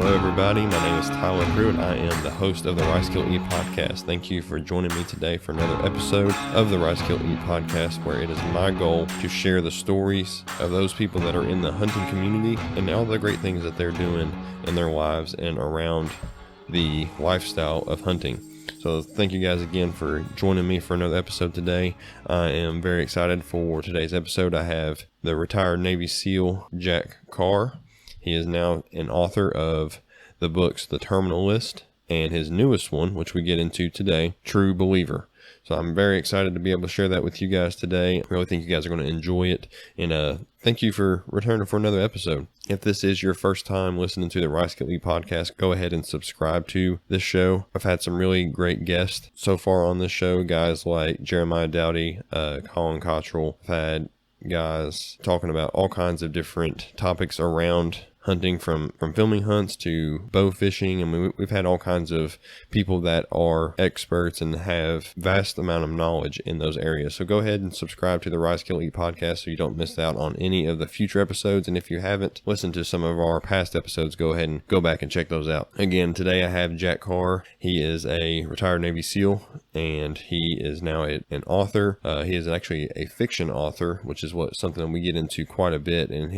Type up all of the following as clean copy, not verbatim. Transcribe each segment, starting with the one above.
Hello, everybody. My name is Tyler Pruitt. I am the host of the Rice Kill Eat podcast. Thank you for joining me today for another episode of the Rice Kill Eat podcast, where it is my goal to share the stories of those people that are in the hunting community and all the great things that they're doing in their lives and around the lifestyle of hunting. So thank you guys again for joining me for another episode today. I am very excited for today's episode. I have the retired Navy SEAL Jack Carr. He is now an author of the books The Terminal List and his newest one, which we get into today, True Believer. So I'm very excited to be able to share that with you guys today. I really think you guys are going to enjoy it. And thank you for returning for another episode. If this is your first time listening to the Rice Kill Eat podcast, go ahead and subscribe to this show. I've had some really great guests so far on this show, guys like Jeremiah Dowdy, Colin Cottrell. I've had guys talking about all kinds of different topics around hunting, from filming hunts to bow fishing. I mean, we've had all kinds of people that are experts and have vast amount of knowledge in those areas. So go ahead and subscribe to the Rice Kill Eat podcast so you don't miss out on any of the future episodes. And if you haven't listened to some of our past episodes, go ahead and go back and check those out. Again, today I have Jack Carr. He is a retired Navy SEAL and he is now an author. He is actually a fiction author, which is something that we get into quite a bit. And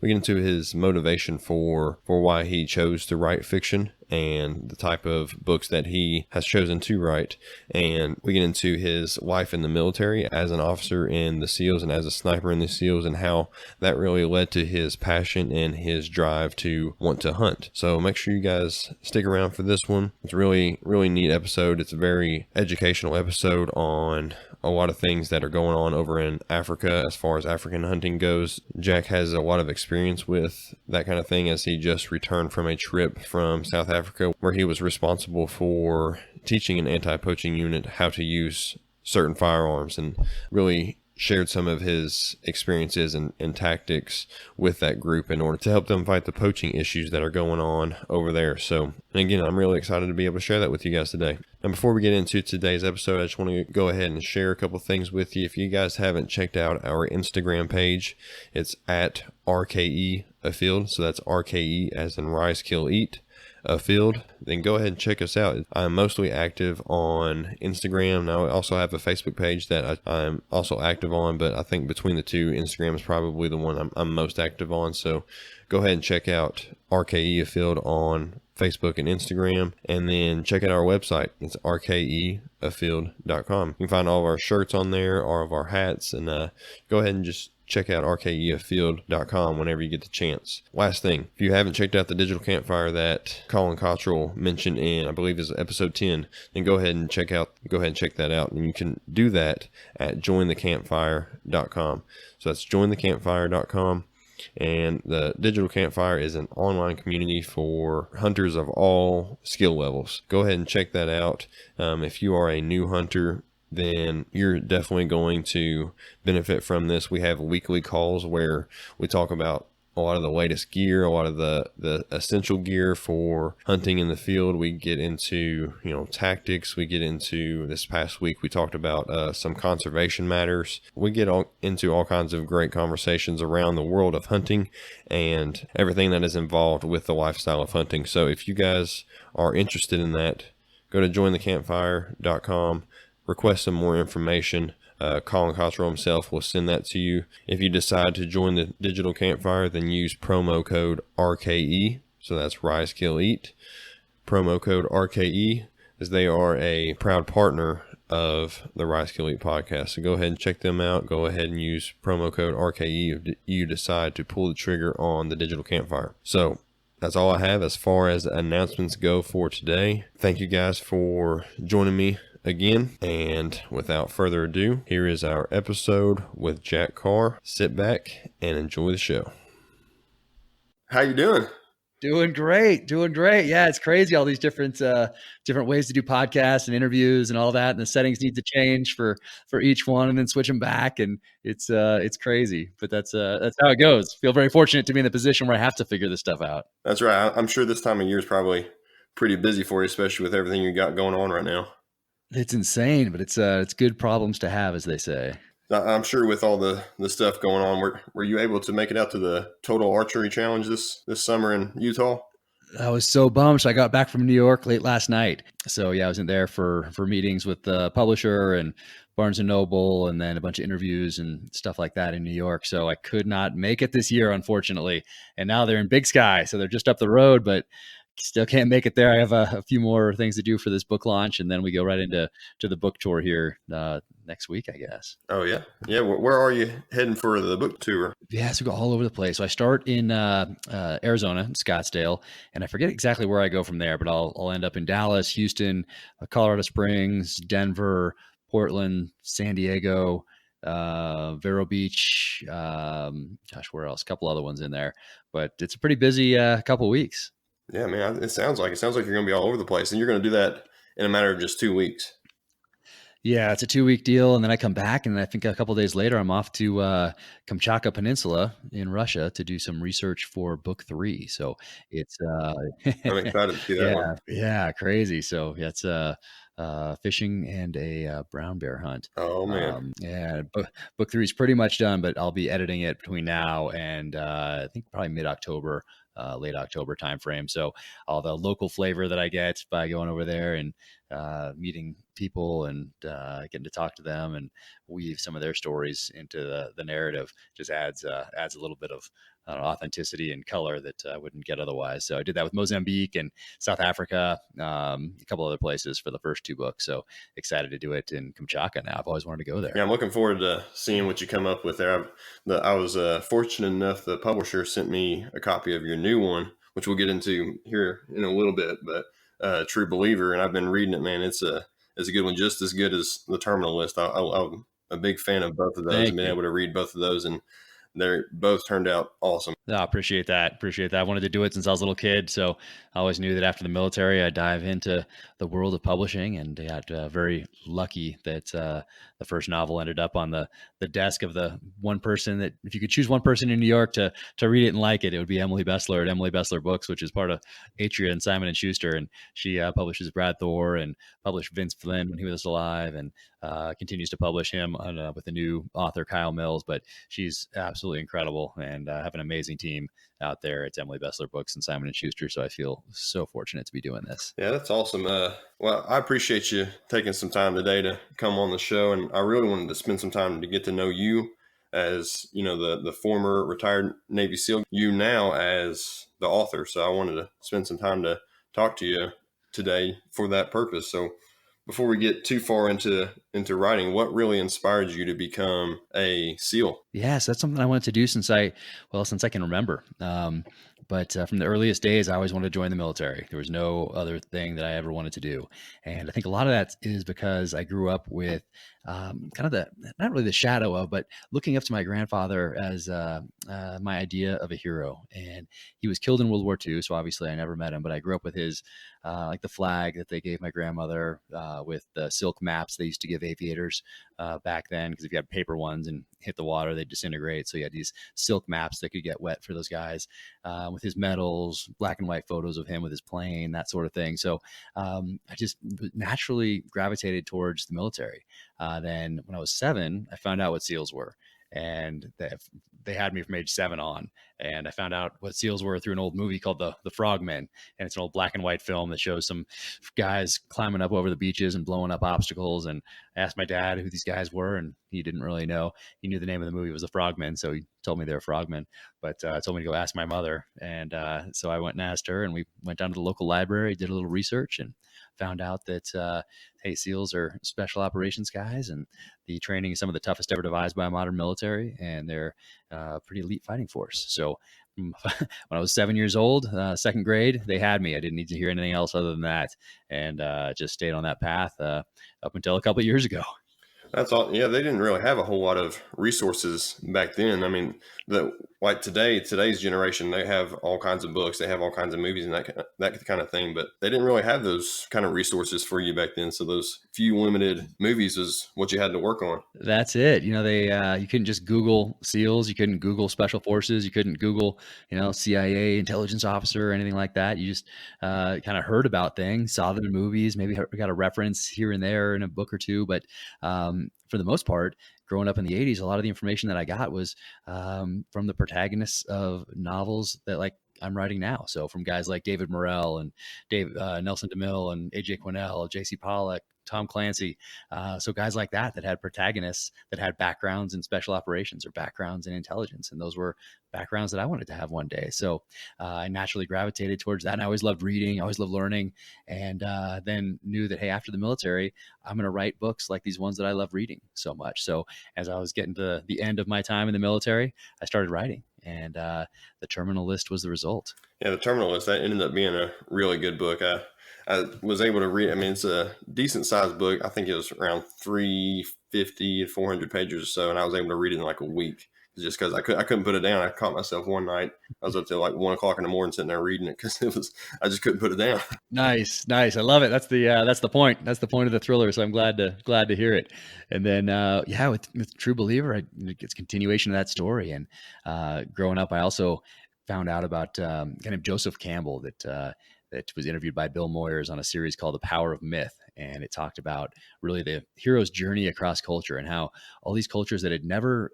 we get into his motivation for why he chose to write fiction and the type of books that he has chosen to write. And we get into his life in the military as an officer in the SEALs and as a sniper in the SEALs, and how that really led to his passion and his drive to want to hunt. So make sure you guys stick around for this one. It's a really, really neat episode. It's a very educational episode on a lot of things that are going on over in Africa as far as African hunting goes. Jack has a lot of experience with that kind of thing, as he just returned from a trip from South Africa where he was responsible for teaching an anti-poaching unit how to use certain firearms, and really shared some of his experiences and tactics with that group in order to help them fight the poaching issues that are going on over there. So, and again, I'm really excited to be able to share that with you guys today. And before we get into today's episode, I just want to go ahead and share a couple things with you. If you guys haven't checked out our Instagram page, it's at RKE Afield. So that's RKE as in Rice Kill Eat Afield. Then go ahead and check us out. I'm mostly active on Instagram. Now I also have a Facebook page that I'm also active on, but I think between the two, Instagram is probably the one I'm most active on. So go ahead and check out RKE Afield on Facebook and Instagram, and then check out our website. It's rkeafield.com. You can find all of our shirts on there, all of our hats, and go ahead and just check out rkeafield.com whenever you get the chance. Last thing, if you haven't checked out the digital campfire that Colin Cottrell mentioned in, I believe is episode 10, then go ahead and check that out. And you can do that at jointhecampfire.com. So that's jointhecampfire.com. And the digital campfire is an online community for hunters of all skill levels. Go ahead and check that out. If you are a new hunter, then you're definitely going to benefit from this. We have weekly calls where we talk about a lot of the latest gear, a lot of the essential gear for hunting in the field. We get into, tactics. We get into, this past week, we talked about some conservation matters. We get into all kinds of great conversations around the world of hunting and everything that is involved with the lifestyle of hunting. So if you guys are interested in that, go to jointhecampfire.com, request some more information. Colin Cottrell himself will send that to you. If you decide to join the digital campfire, then use promo code RKE. So that's Rice Kill Eat. Promo code RKE, as they are a proud partner of the Rice Kill Eat podcast. So go ahead and check them out. Go ahead and use promo code RKE if you decide to pull the trigger on the digital campfire. So that's all I have as far as announcements go for today. Thank you guys for joining me again, and without further ado, here is our episode with Jack Carr. Sit back and enjoy the show. How you doing? Doing great. Yeah, it's crazy, all these different ways to do podcasts and interviews and all that, and the settings need to change for each one, and then switch them back, and it's crazy, but that's how it goes. Feel very fortunate to be in the position where I have to figure this stuff out. That's right. I'm sure this time of year is probably pretty busy for you, especially with everything you got going on right now. It's insane, but it's good problems to have, as they say. I'm sure with all the stuff going on, were you able to make it out to the Total Archery Challenge this summer in Utah? I was so bummed. So I got back from New York late last night. So yeah, I was in there for meetings with the publisher and Barnes and Noble, and then a bunch of interviews and stuff like that in New York. So I could not make it this year, unfortunately. And now they're in Big Sky, so they're just up the road, but still can't make it there. I have a few more things to do for this book launch, and then we go right into the book tour here next week, I guess. Oh yeah, yeah. Where are you heading for the book tour? Yeah, so we go all over the place. So I start in Arizona, in Scottsdale, and I forget exactly where I go from there, but I'll end up in Dallas, Houston, Colorado Springs, Denver, Portland, San Diego, Vero Beach. Where else? A couple other ones in there, but it's a pretty busy couple weeks. Yeah, man. It sounds like you're going to be all over the place, and you're going to do that in a matter of just 2 weeks. Yeah, it's a 2-week deal, and then I come back, and I think a couple of days later, I'm off to Kamchatka Peninsula in Russia to do some research for book 3. So it's I'm excited to see that one. yeah, crazy. So yeah, it's fishing and a brown bear hunt. Oh man, Yeah, book 3 is pretty much done, but I'll be editing it between now and I think probably mid-October. Late October timeframe. So all the local flavor that I get by going over there and meeting people and getting to talk to them and weave some of their stories into the narrative just adds a little bit of authenticity and color that I wouldn't get otherwise. So I did that with Mozambique and South Africa, a couple other places for the first 2 books. So excited to do it in Kamchatka now. I've always wanted to go there. Yeah, I'm looking forward to seeing what you come up with there. I was fortunate enough, the publisher sent me a copy of your new one, which we'll get into here in a little bit, but True Believer, and I've been reading it, man. It's a good one, just as good as The Terminal List. I'm a big fan of both of those. Thank I've been you. able to read both of those, and they're both turned out awesome. No, I appreciate that. Appreciate that. I wanted to do it since I was a little kid. So I always knew that after the military, I'd dive into the world of publishing, and got very lucky that the first novel ended up on the desk of the one person that, if you could choose one person in New York to read it and like it, it would be Emily Bessler at Emily Bessler Books, which is part of Atria and Simon and Schuster, and she publishes Brad Thor and published Vince Flynn when he was alive, and continues to publish him with the new author Kyle Mills. But she's absolutely incredible, and have an amazing team out there. It's Emily Bessler Books and Simon and Schuster. So I feel so fortunate to be doing this. Yeah, that's awesome. Well, I appreciate you taking some time today to come on the show, and I really wanted to spend some time to get to know you as, the former retired Navy SEAL, you now as the author. So I wanted to spend some time to talk to you today for that purpose. So before we get too far into writing, what really inspired you to become a SEAL? Yes, that's something I wanted to do since I can remember. But from the earliest days, I always wanted to join the military. There was no other thing that I ever wanted to do. And I think a lot of that is because I grew up with kind of not really the shadow of, but looking up to my grandfather as my idea of a hero. And he was killed in World War II. So obviously I never met him, but I grew up with his, like the flag that they gave my grandmother with the silk maps they used to give aviators back then. Because if you had paper ones and hit the water, they disintegrate. So you had these silk maps that could get wet for those guys, with his medals, black and white photos of him with his plane, that sort of thing. So I just naturally gravitated towards the military. Then when I was 7, I found out what SEALs were. And they had me from age 7 on. And I found out what SEALs were through an old movie called The Frogmen. And it's an old black and white film that shows some guys climbing up over the beaches and blowing up obstacles. And I asked my dad who these guys were, and he didn't really know. He knew the name of the movie was The Frogmen, so he told me they were frogmen. But told me to go ask my mother. And so I went and asked her, and we went down to the local library, did a little research, and found out that, hey, SEALs are special operations guys, and the training is some of the toughest ever devised by a modern military, and they're a pretty elite fighting force. So when I was 7 years old, 2nd grade, they had me. I didn't need to hear anything else other than that, and just stayed on that path up until a couple of years ago. That's all. Yeah, they didn't really have a whole lot of resources back then. I mean, like today's generation, they have all kinds of books, they have all kinds of movies and that kind of thing. But they didn't really have those kind of resources for you back then. So those few limited movies is what you had to work on. That's it. They you couldn't just Google SEALs, you couldn't Google Special Forces, you couldn't Google CIA intelligence officer or anything like that. You just kind of heard about things, saw them in movies, maybe got a reference here and there in a book or two, but for the most part, growing up in the 80s, a lot of the information that I got was from the protagonists of novels that like I'm writing now. So from guys like David Morrell and Nelson DeMille and AJ Quinnell, JC Pollock, Tom Clancy. So guys like that had protagonists that had backgrounds in special operations or backgrounds in intelligence. And those were backgrounds that I wanted to have one day. So I naturally gravitated towards that. And I always loved reading. I always loved learning. And then knew that, hey, after the military, I'm going to write books like these ones that I love reading so much. So as I was getting to the end of my time in the military, I started writing. And the Terminal List was the result. Yeah, the Terminal List, that ended up being a really good book. I was able to read. I mean, it's a decent sized book. I think it was around 350 to 400 pages or so, and I was able to read it in like a week just because I couldn't put it down. I caught myself one night. I was up till like 1 o'clock in the morning sitting there reading it because I just couldn't put it down. Nice. I love it. That's the point. That's the point of the thriller. So I'm glad to hear it. And then with True Believer, it's continuation of that story. And growing up, I also found out about kind of Joseph Campbell that was interviewed by Bill Moyers on a series called The Power of Myth. And it talked about really the hero's journey across culture and how all these cultures that had never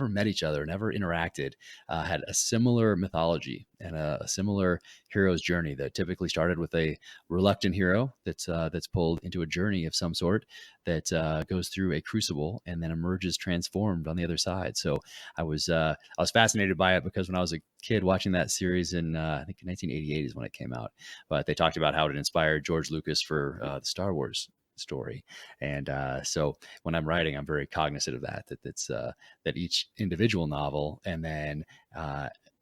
met each other, never interacted, had a similar mythology and a similar hero's journey that typically started with a reluctant hero that's pulled into a journey of some sort that goes through a crucible and then emerges transformed on the other side. So I was fascinated by it because when I was a kid watching that series in I think 1988 is when it came out, but they talked about how it inspired George Lucas for the Star Wars story. And so when I'm writing, I'm very cognizant of that each individual novel and then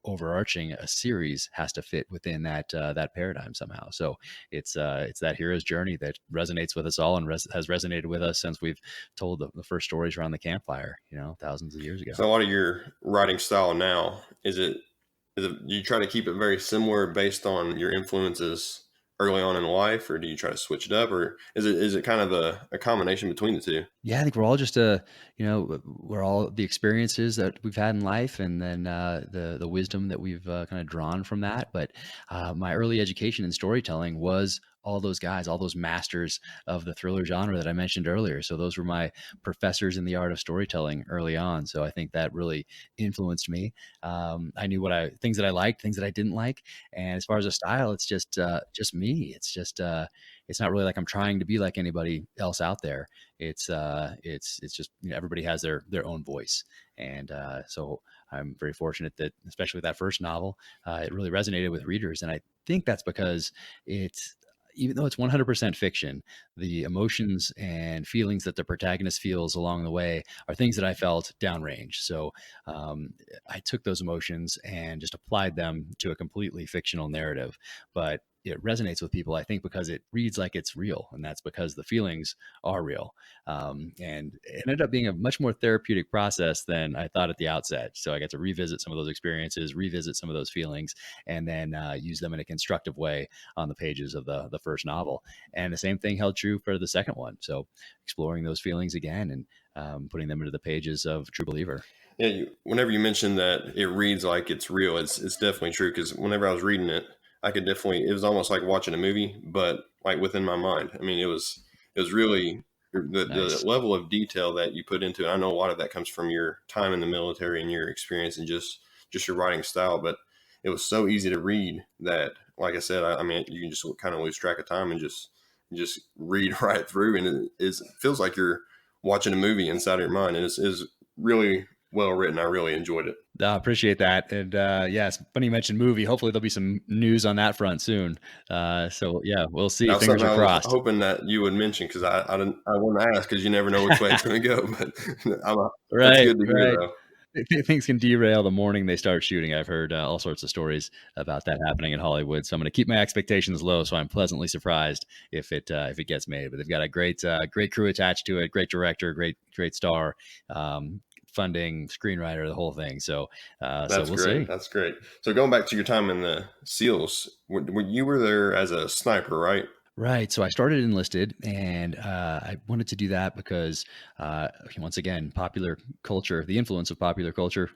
overarching a series has to fit within that paradigm somehow. So it's that hero's journey that resonates with us all and has resonated with us since we've told the first stories around the campfire, thousands of years ago. So a lot of your writing style now, do you try to keep it very similar based on your influences early on in life, or do you try to switch it up, or is it kind of a combination between the two? Yeah, I think we're all just we're all the experiences that we've had in life, and then the wisdom that we've kind of drawn from that. But my early education in storytelling was all those guys, all those masters of the thriller genre that I mentioned earlier. So those were my professors in the art of storytelling early on. So I think that really influenced me. I knew things that I liked, things that I didn't like, and as far as a style, it's just me. It's just it's not really like I'm trying to be like anybody else out there. It's just everybody has their own voice, and so I'm very fortunate that, especially with that first novel, it really resonated with readers, and I think that's because even though it's 100% fiction, the emotions and feelings that the protagonist feels along the way are things that I felt downrange. So I took those emotions and just applied them to a completely fictional narrative, but it resonates with people, I think, because it reads like it's real, and that's because the feelings are real. And it ended up being a much more therapeutic process than I thought at the outset. So I got to revisit some of those experiences, revisit some of those feelings, and then use them in a constructive way on the pages of the first novel. And the same thing held true for the second one. So exploring those feelings again and putting them into the pages of True Believer. Yeah, whenever you mentioned that it reads like it's real, it's definitely true, because whenever I was reading it, it was almost like watching a movie, but like within my mind. I mean, it was really Nice. the level of detail that you put into it. I know a lot of that comes from your time in the military and your experience and just your writing style, but it was so easy to read that, like I said, I mean, you can just kind of lose track of time and just read right through. And it feels like you're watching a movie inside of your mind. And it's really well written. I really enjoyed it. I appreciate that. And it's funny you mentioned movie. Hopefully there'll be some news on that front soon. So yeah, we'll see. Now, Fingers are crossed. I was hoping that you would mention, because I want to ask, because you never know which way it's going to go. But that's good to hear, though. Things can derail the morning they start shooting. I've heard all sorts of stories about that happening in Hollywood. So I'm going to keep my expectations low, so I'm pleasantly surprised if it gets made. But they've got a great crew attached to it, great director, great star, funding, screenwriter, the whole thing. So that's we'll great. see. That's great. So going back to your time in the SEALs, you were there as a sniper, right? Right. So I started enlisted, and I wanted to do that because, once again, popular culture, the influence of popular culture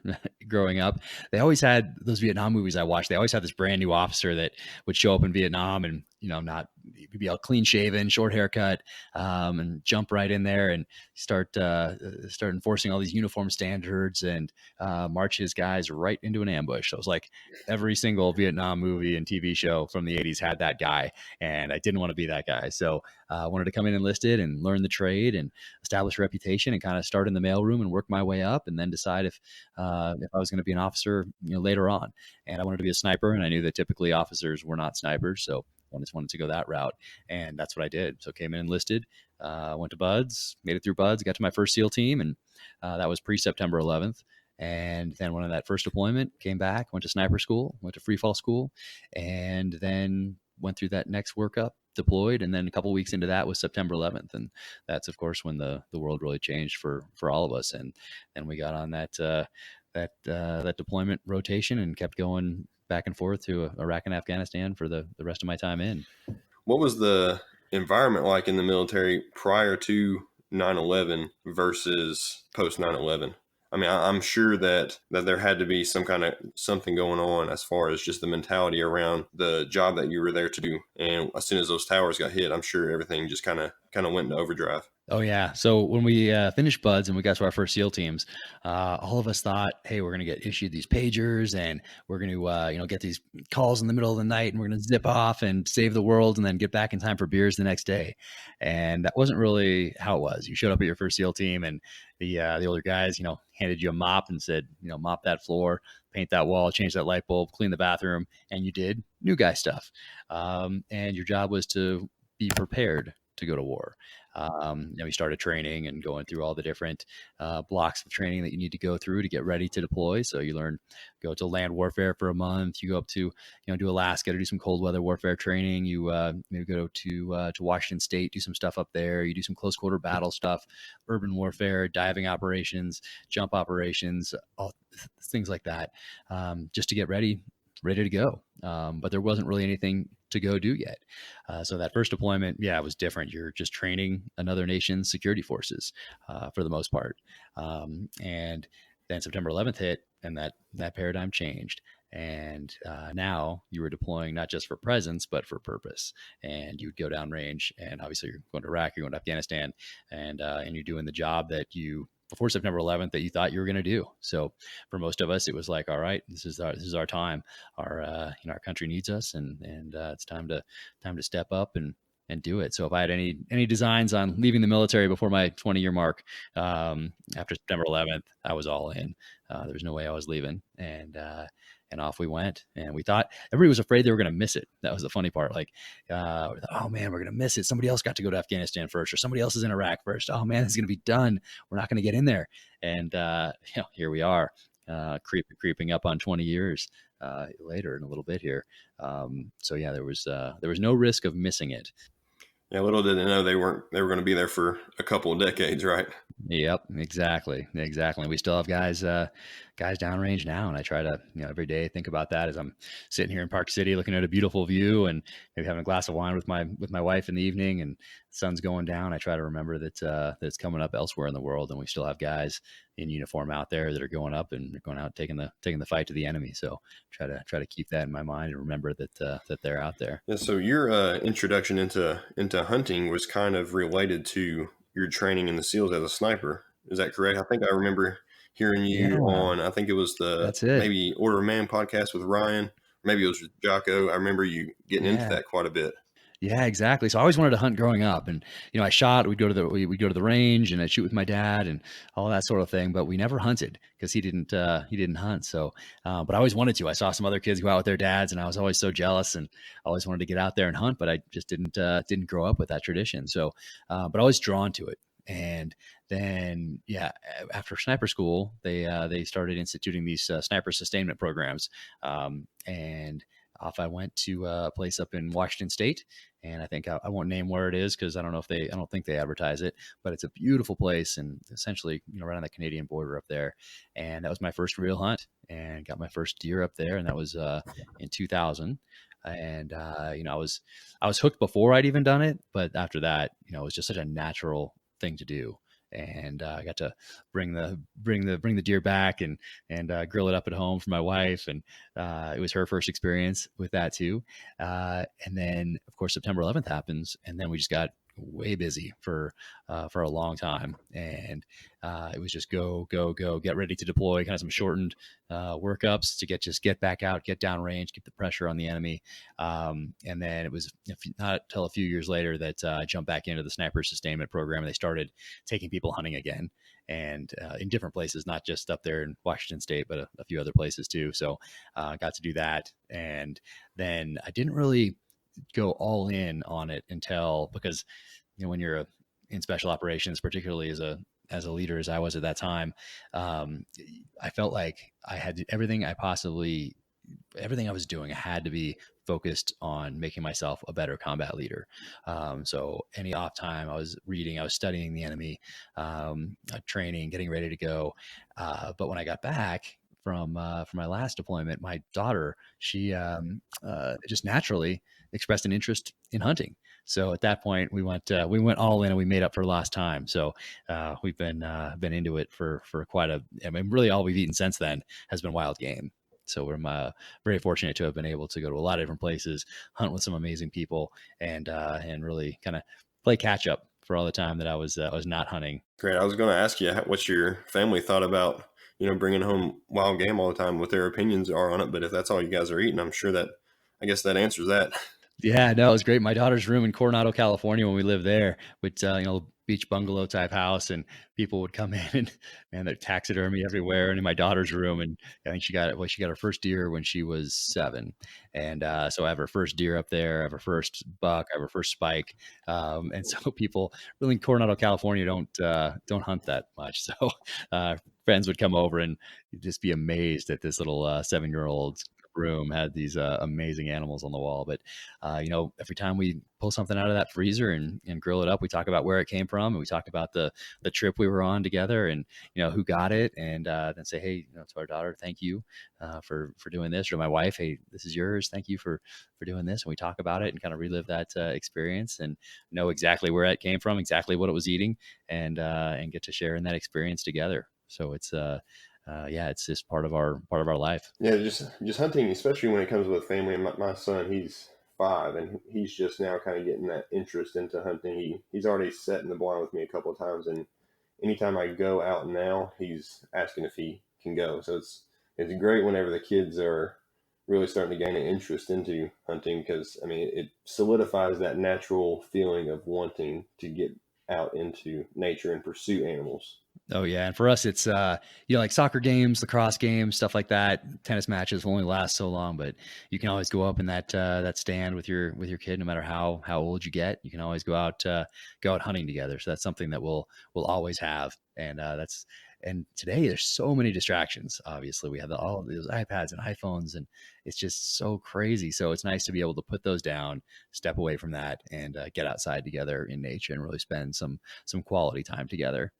growing up, they always had those Vietnam movies I watched. They always had this brand new officer that would show up in Vietnam and, not you'd be all clean shaven, short haircut, and jump right in there and start enforcing all these uniform standards and march his guys right into an ambush. So it was like every single Vietnam movie and TV show from the 80s had that guy, and I didn't want to be that guy. So I wanted to come in enlisted and learn the trade and establish a reputation and kind of start in the mailroom and work my way up, and then decide if I was going to be an officer, later on. And I wanted to be a sniper, and I knew that typically officers were not snipers, so I just wanted to go that route, and that's what I did. So came in enlisted, went to Buds, made it through Buds, got to my first SEAL team, and that was pre-September 11th. And then went on that first deployment, came back, went to sniper school, went to free fall school, and then went through that next workup, deployed, and then a couple of weeks into that was September 11th, and that's of course when the world really changed for all of us. And then we got on that deployment rotation and kept going back and forth to Iraq and Afghanistan for the rest of my time in. What was the environment like in the military prior to 9/11 versus post 9/11? I mean, I'm sure that there had to be some kind of something going on as far as just the mentality around the job that you were there to do. And as soon as those towers got hit, I'm sure everything just kind of went into overdrive. Oh yeah. So when we finished Buds and we got to our first SEAL teams, all of us thought, hey, we're going to get issued these pagers, and we're going to, get these calls in the middle of the night, and we're going to zip off and save the world and then get back in time for beers the next day. And that wasn't really how it was. You showed up at your first SEAL team, and the older guys, handed you a mop and said, mop that floor, paint that wall, change that light bulb, clean the bathroom, and you did new guy stuff. And your job was to be prepared to go to war. We started training and going through all the different blocks of training that you need to go through to get ready to deploy. So you go to land warfare for a month. You go up to, do Alaska to do some cold weather warfare training. You maybe go to Washington State, do some stuff up there. You do some close quarter battle stuff, urban warfare, diving operations, jump operations, all things like that, just to get ready to go. But there wasn't really anything to go do yet. So that first deployment, it was different. You're just training another nation's security forces for the most part. And then September 11th hit, and that paradigm changed. And now you were deploying not just for presence, but for purpose. And you would go downrange, and obviously you're going to Iraq, you're going to Afghanistan, and you're doing the job that you before September 11th that you thought you were going to do. So for most of us, it was like, all right, this is our time. Our country needs us, and it's time to step up and do it. So if I had any designs on leaving the military before my 20-year mark, after September 11th, I was all in. There was no way I was leaving. And off we went. And we thought everybody was afraid they were going to miss it. That was the funny part. Like, we thought, oh man, we're going to miss it. Somebody else got to go to Afghanistan first, or somebody else is in Iraq first. Oh man, this is going to be done. We're not going to get in there. And here we are, creeping up on 20 years later in a little bit here. So yeah, there was no risk of missing it. Yeah, little did they know they were going to be there for a couple of decades, right? Yep, exactly. We still have guys downrange now, and I try to every day think about that as I'm sitting here in Park City looking at a beautiful view and maybe having a glass of wine with my wife in the evening, and the sun's going down. I try to remember that it's coming up elsewhere in the world, and we still have guys in uniform out there that are going up and going out taking the fight to the enemy. So try to keep that in my mind and remember that they're out there. Yeah. So your introduction into hunting was kind of related to your training in the SEALs as a sniper. Is that correct? I think I remember hearing you on, I think it was maybe Order of Man podcast with Ryan. Maybe it was with Jocko. I remember you getting into that quite a bit. Yeah, exactly. So I always wanted to hunt growing up, and I shot. We'd go to the range, and I'd shoot with my dad and all that sort of thing. But we never hunted because he didn't hunt. So, but I always wanted to. I saw some other kids go out with their dads, and I was always so jealous, and I always wanted to get out there and hunt. But I just didn't grow up with that tradition. So, but I was drawn to it. And then, after sniper school, they started instituting these sniper sustainment programs, and off I went to a place up in Washington State, and I think I won't name where it is because I don't think they advertise it, but it's a beautiful place, and essentially right on the Canadian border up there. And that was my first real hunt, and got my first deer up there, and that was in 2000. And I was hooked before I'd even done it, but after that, it was just such a natural thing to do. and I got to bring the deer back and grill it up at home for my wife, and it was her first experience with that too. And then of course September 11th happens, and then we just got way busy for a long time, and it was just go go go, get ready to deploy, kind of some shortened workups to get back out, get down range, keep the pressure on the enemy. And then it was not until a few years later that I jumped back into the sniper sustainment program, and they started taking people hunting again, and in different places, not just up there in Washington State, but a few other places too. So I got to do that, and then I didn't really go all in on it until, because when you're in special operations, particularly as a leader as I was at that time, I felt like I had everything I was doing, I had to be focused on making myself a better combat leader. So any off time, I was reading, I was studying the enemy, training, getting ready to go. But when I got back from my last deployment, my daughter, she just naturally expressed an interest in hunting. So at that point, we went all in, and we made up for lost time. So we've been into it for quite a. I mean, really, all we've eaten since then has been wild game. So we're very fortunate to have been able to go to a lot of different places, hunt with some amazing people, and really kind of play catch up for all the time that I was not hunting. Great. I was going to ask you what your family thought about, bringing home wild game all the time, what their opinions are on it. But if that's all you guys are eating, I guess that answers that. Yeah, no, it was great. My daughter's room in Coronado, California, when we lived there, with beach bungalow type house, and people would come in, and there's taxidermy everywhere. And in my daughter's room, and I think she got her first deer when she was 7, and so I have her first deer up there, I have her first buck, I have her first spike, and so people really in Coronado, California don't hunt that much. So friends would come over and just be amazed at this little 7-year-old room had these amazing animals on the wall. But every time we pull something out of that freezer and grill it up, we talk about where it came from, and we talk about the trip we were on together, and who got it, and then say, hey, to our daughter, thank you for doing this, or to my wife, hey, this is yours, thank you for doing this. And we talk about it and kind of relive that experience, and know exactly where it came from, exactly what it was eating, and get to share in that experience together. So it's it's just part of our life. Yeah, just hunting, especially when it comes with family. And my son, he's 5, and he's just now kind of getting that interest into hunting. He's already set in the blind with me a couple of times, and anytime I go out now, he's asking if he can go. So it's great whenever the kids are really starting to gain an interest into hunting, because I mean it solidifies that natural feeling of wanting to get out into nature and pursue animals. Oh yeah, and for us, it's like soccer games, lacrosse games, stuff like that. Tennis matches will only last so long, but you can always go up in that stand with your kid, no matter how old you get. You can always go out hunting together. So that's something that we'll always have, and and today there's so many distractions. Obviously, we have all of those iPads and iPhones, and it's just so crazy. So it's nice to be able to put those down, step away from that, and get outside together in nature and really spend some quality time together.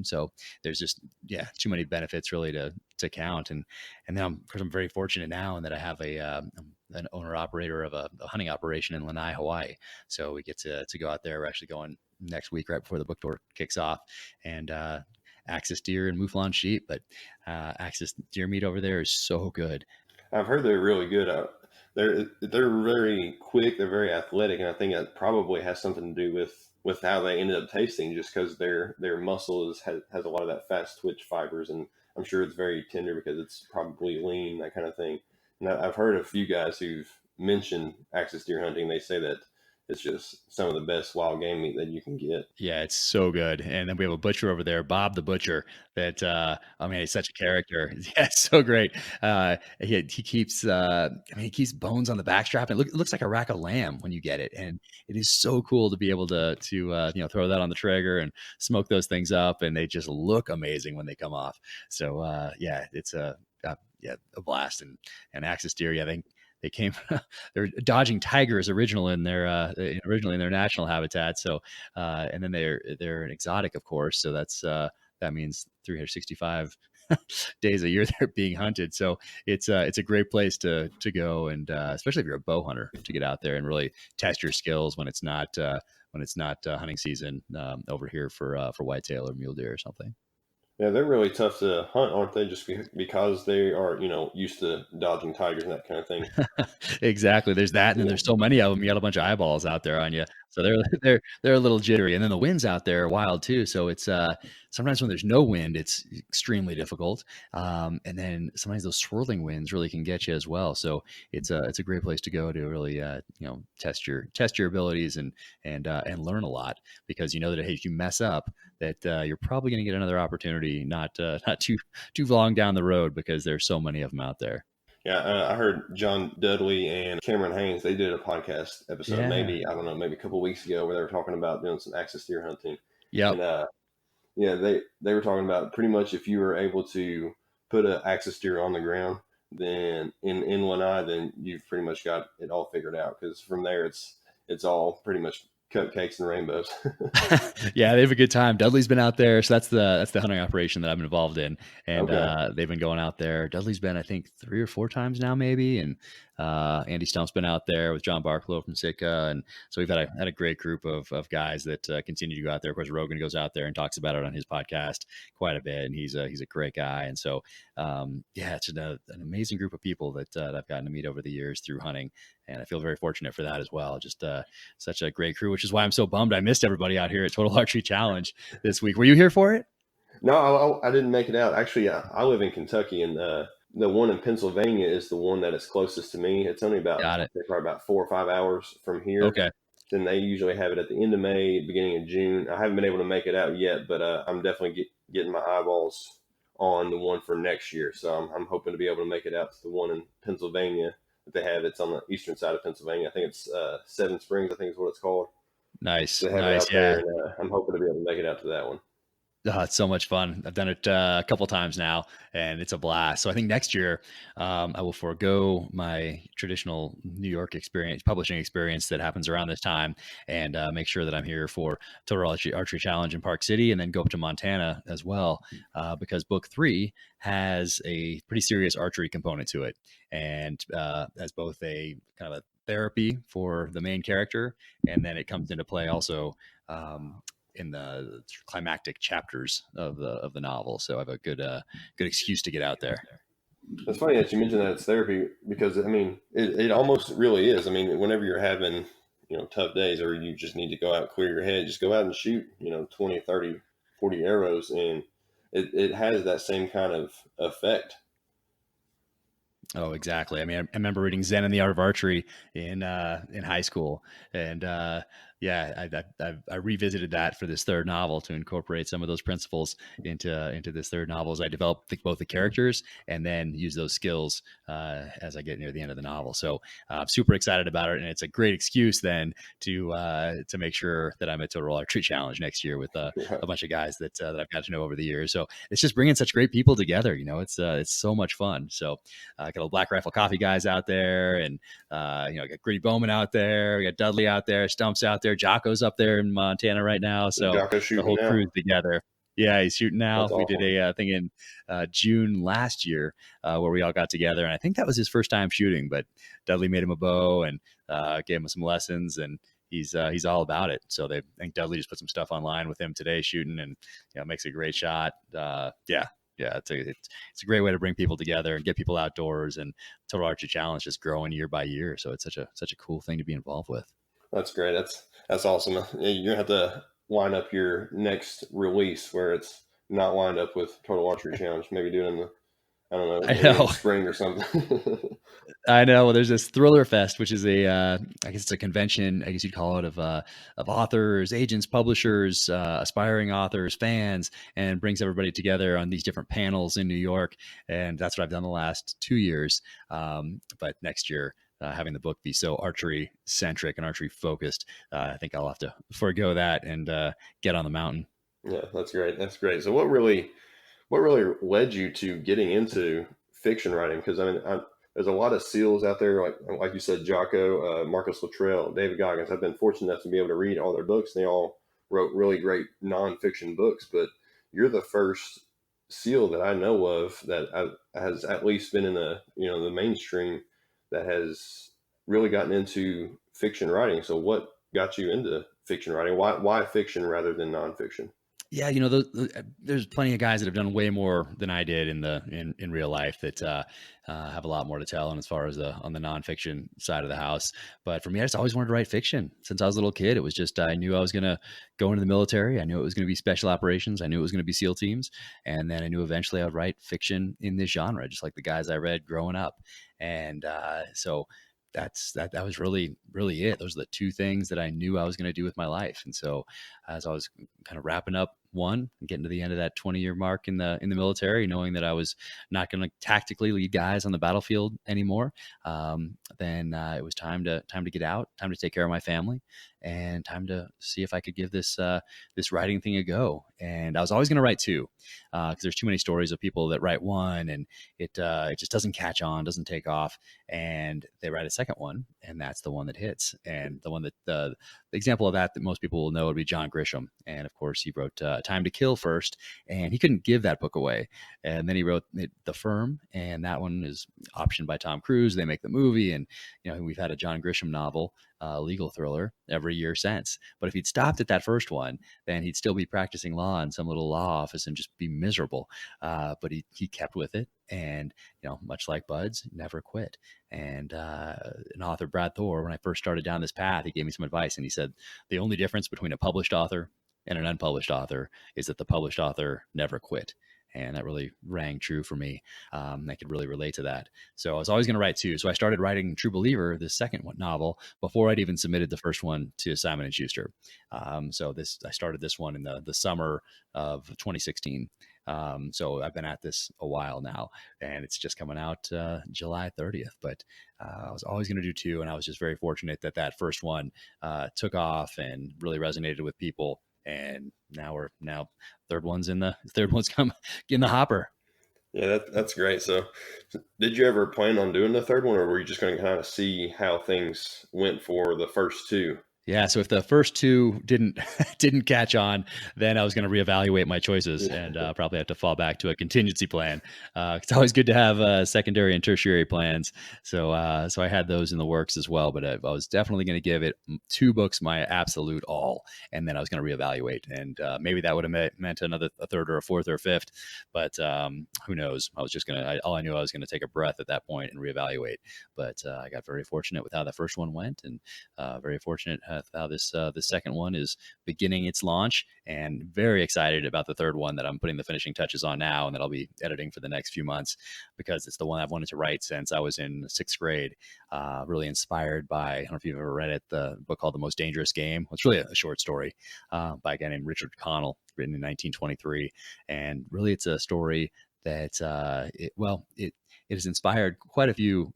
So there's just too many benefits really to count. And then of course I'm very fortunate now in that I have an owner operator of a hunting operation in Lanai, Hawaii. So we get to go out there. We're actually going next week right before the book tour kicks off, and axis deer and mouflon sheep. But axis deer meat over there is so good. I've heard they're really good. They're very quick. They're very athletic, and I think that probably has something to do with how they ended up tasting, just because their muscle has a lot of that fast twitch fibers, and I'm sure it's very tender because it's probably lean, that kind of thing. And I've heard a few guys who've mentioned axis deer hunting. They say that it's just some of the best wild game meat that you can get. Yeah, it's so good. And then we have a butcher over there, Bob the butcher, that he's such a character. Yeah, it's so great. He keeps he keeps bones on the backstrap, and it looks like a rack of lamb when you get it. And it is so cool to be able to throw that on the trigger and smoke those things up, and they just look amazing when they come off. So it's a blast. And axis deer, I think they came they're dodging tigers originally in their national habitat. So and then they're an exotic, of course. So that means 365 days a year they're being hunted. So it's a great place to go, and especially if you're a bow hunter, to get out there and really test your skills when it's not when it's not hunting season over here for whitetail or mule deer or something. Yeah, they're really tough to hunt, aren't they? Just because they are, used to dodging tigers and that kind of thing. Exactly. There's that, and then Yeah. there's so many of them. You got a bunch of eyeballs out there on you, so they're they're a little jittery. And then the winds out there are wild too. So it's sometimes when there's no wind, it's extremely difficult. And then sometimes those swirling winds really can get you as well. So it's a great place to go to really test your abilities and learn a lot, because you know that hey, if you mess up, that you're probably going to get another opportunity not too long down the road, because there's so many of them out there. Yeah, I heard John Dudley and Cameron Haynes. They did a podcast episode, Yeah. maybe I don't know, maybe a couple of weeks ago, where they were talking about doing some axis deer hunting, Yep. and yeah, they were talking about pretty much if you were able to put an axis deer on the ground, then in one eye, then you've pretty much got it all figured out. Because from there, it's all pretty much cupcakes and rainbows. Yeah, they have a good time. Dudley's been out there, so that's the hunting operation that I'm involved in, and Okay, they've been going out there. Dudley's been, I think, 3 or 4 times now, maybe, and Andy Stump's been out there with John Barklow from Sitka, and so we've had a great group of guys that continue to go out there. Of course, Rogan goes out there and talks about it on his podcast quite a bit, and he's a great guy, and so yeah, it's an amazing group of people that I've gotten to meet over the years through hunting, and I feel very fortunate for that as well. Just such a great crew, which is why I'm so bummed I missed everybody out here at Total Archery Challenge this week. Were you here for it? no, I didn't make it out. Actually, I live in Kentucky, and the one in Pennsylvania is the one that is closest to me. It's only about Got it. probably about 4 or 5 hours from here. Okay. Then they usually have it at the end of May, beginning of June. I haven't been able to make it out yet, but I'm definitely getting my eyeballs on the one for next year. So I'm hoping to be able to make it out to the one in Pennsylvania that they have. It's on the eastern side of Pennsylvania. I think it's Seven Springs, I think is what it's called. Nice. They have it Nice. out there, Yeah. and I'm hoping to be able to make it out to that one. Oh, it's so much fun. I've done it a couple times now, and it's a blast. So I think next year I will forego my traditional New York experience, publishing experience that happens around this time, and make sure that I'm here for Total Archery Challenge in Park City, and then go up to Montana as well, because book 3 has a pretty serious archery component to it, and as both a kind of a therapy for the main character, and then it comes into play also. In the climactic chapters of the novel, so I have a good excuse to get out there. It's funny that you mentioned that it's therapy, because I mean it almost really is. I mean, whenever you're having tough days, or you just need to go out, clear your head, just go out and shoot 20, 30, 40 arrows, and it has that same kind of effect. Oh, exactly. I mean, I remember reading Zen and the Art of Archery in high school, and yeah, I revisited that for this third novel to incorporate some of those principles into this third novel, as I develop both the characters and then use those skills as I get near the end of the novel. So I'm super excited about it, and it's a great excuse then to make sure that I'm at Total Archery Challenge next year with a bunch of guys that I've got to know over the years. So it's just bringing such great people together. It's so much fun. So I got a Black Rifle Coffee guys out there, and got Gritty Bowman out there. We got Dudley out there, Stumps out there, Jocko's up there in Montana right now. So the whole crew's together. Yeah, he's shooting now. That's we awesome. did a thing in June last year where we all got together, and I think that was his first time shooting. But Dudley made him a bow and gave him some lessons, and he's all about it. So I think Dudley just put some stuff online with him today shooting, and makes a great shot. Yeah, it's a great way to bring people together and get people outdoors, and Total Archery Challenge is growing year by year. So it's such a cool thing to be involved with. That's great. That's awesome. You're gonna have to line up your next release where it's not lined up with Total Archery Challenge. Maybe do it in the, I don't know, I maybe in know. the spring or something. I know. Well, there's this Thriller Fest, which is I guess it's a convention, I guess you'd call it, of authors, agents, publishers, aspiring authors, fans, and brings everybody together on these different panels in New York. And that's what I've done the last 2 years. But next year, having the book be so archery centric and archery focused, I think I'll have to forego that and get on the mountain. Yeah, that's great. That's great. So what really led you to getting into fiction writing? Because I mean, there's a lot of SEALs out there, like you said, Jocko, Marcus Luttrell, David Goggins. I've been fortunate enough to be able to read all their books. They all wrote really great nonfiction books, but you're the first SEAL that I know of that has at least been in the mainstream, that has really gotten into fiction writing. So what got you into fiction writing? Why fiction rather than nonfiction? Yeah, there's plenty of guys that have done way more than I did in real life that have a lot more to tell. And as far as on the nonfiction side of the house, but for me, I just always wanted to write fiction since I was a little kid. It was just I knew I was going to go into the military. I knew it was going to be special operations. I knew it was going to be SEAL teams, and then I knew eventually I would write fiction in this genre, just like the guys I read growing up. And so that was really it. Those are the two things that I knew I was going to do with my life. And so as I was kind of wrapping up one and getting to the end of that 20-year mark in the military, knowing that I was not going to tactically lead guys on the battlefield anymore, then it was time to get out, time to take care of my family, and time to see if I could give this writing thing a go. And I was always going to write two, because there's too many stories of people that write one and it just doesn't catch on, doesn't take off, and they write a second one, and that's the one that hits. And the one that the example of that most people will know would be John Grisham. And of course, he wrote Time to Kill first, and he couldn't give that book away. And then he wrote The Firm, and that one is optioned by Tom Cruise. They make the movie, and we've had a John Grisham novel, legal thriller, every year since. But if he'd stopped at that first one, then he'd still be practicing law in some little law office and just be miserable. But he kept with it, and much like Buds, never quit. And an author, Brad Thor, when I first started down this path, he gave me some advice, and he said the only difference between a published author and an unpublished author is that the published author never quit. And that really rang true for me. I could really relate to that. So I was always going to write two. So I started writing True Believer, the second novel, before I'd even submitted the first one to Simon and Schuster. So I started this one in the summer of 2016. So I've been at this a while now, and it's just coming out July 30th. But I was always going to do two, and I was just very fortunate that first one took off and really resonated with people. And now third one's come in the hopper. Yeah, that's great. So did you ever plan on doing the third one, or were you just going to kind of see how things went for the first two? Yeah. So if the first two didn't catch on, then I was going to reevaluate my choices and probably have to fall back to a contingency plan. It's always good to have secondary and tertiary plans. So I had those in the works as well, but I was definitely going to give it two books my absolute all, and then I was going to reevaluate. And maybe that would have meant a third or a fourth or a fifth, but who knows? I was just all I knew I was going to take a breath at that point and reevaluate. But I got very fortunate with how the first one went, and very fortunate how this second one is beginning its launch, and very excited about the third one that I'm putting the finishing touches on now, and that I'll be editing for the next few months, because it's the one I've wanted to write since I was in sixth grade. Really inspired by, I don't know if you've ever read it, the book called The Most Dangerous Game. It's really a short story by a guy named Richard Connell, written in 1923, and really it's a story that it has inspired quite a few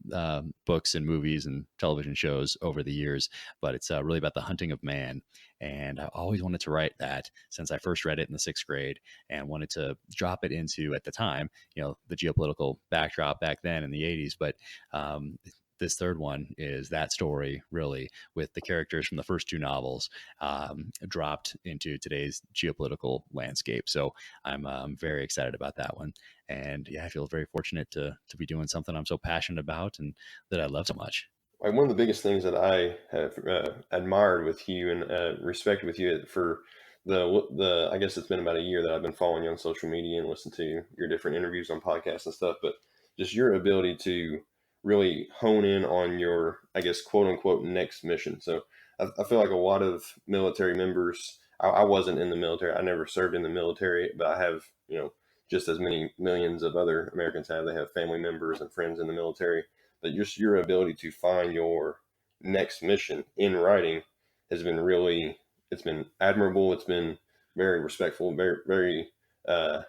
books and movies and television shows over the years, but it's really about the hunting of man. And I always wanted to write that since I first read it in the sixth grade, and wanted to drop it into, at the time, the geopolitical backdrop back then in the 80s. But this third one is that story, really, with the characters from the first two novels dropped into today's geopolitical landscape. So I'm very excited about that one. And yeah, I feel very fortunate to be doing something I'm so passionate about and that I love so much. Like, one of the biggest things that I have admired with you and respected with you for the I guess it's been about a year that I've been following you on social media and listened to your different interviews on podcasts and stuff, but just your ability to really hone in on your, I guess, quote unquote, next mission. So I feel like a lot of military members, I wasn't in the military. I never served in the military, but I have, just as many millions of other Americans have. They have family members and friends in the military. But just your ability to find your next mission in writing has been it's been admirable. It's been very respectful, very, very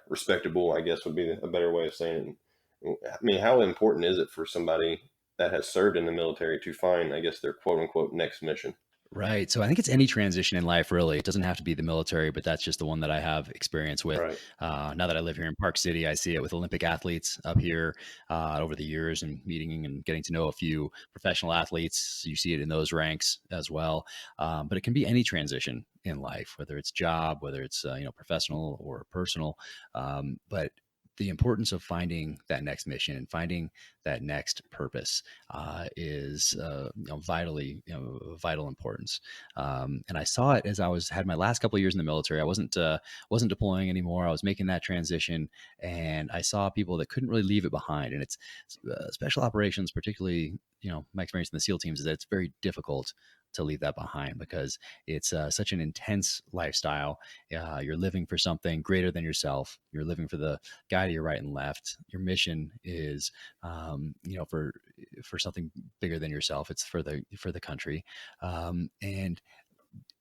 respectable, I guess would be a better way of saying it. I mean, how important is it for somebody that has served in the military to find, I guess, their quote unquote next mission? Right. So I think it's any transition in life, really. It doesn't have to be the military, but that's just the one that I have experience with. Right. Now that I live here in Park City, I see it with Olympic athletes up here over the years, and meeting and getting to know a few professional athletes. You see it in those ranks as well. But it can be any transition in life, whether it's job, whether it's professional or personal. But the importance of finding that next mission and finding that next purpose is vitally vital importance. And I saw it as had my last couple of years in the military. I wasn't deploying anymore. I was making that transition, and I saw people that couldn't really leave it behind. And it's special operations, particularly my experience in the SEAL teams, is that it's very difficult to leave that behind because it's such an intense lifestyle. You're living for something greater than yourself. You're living for the guy to your right and left. Your mission is, for something bigger than yourself. It's for the country, and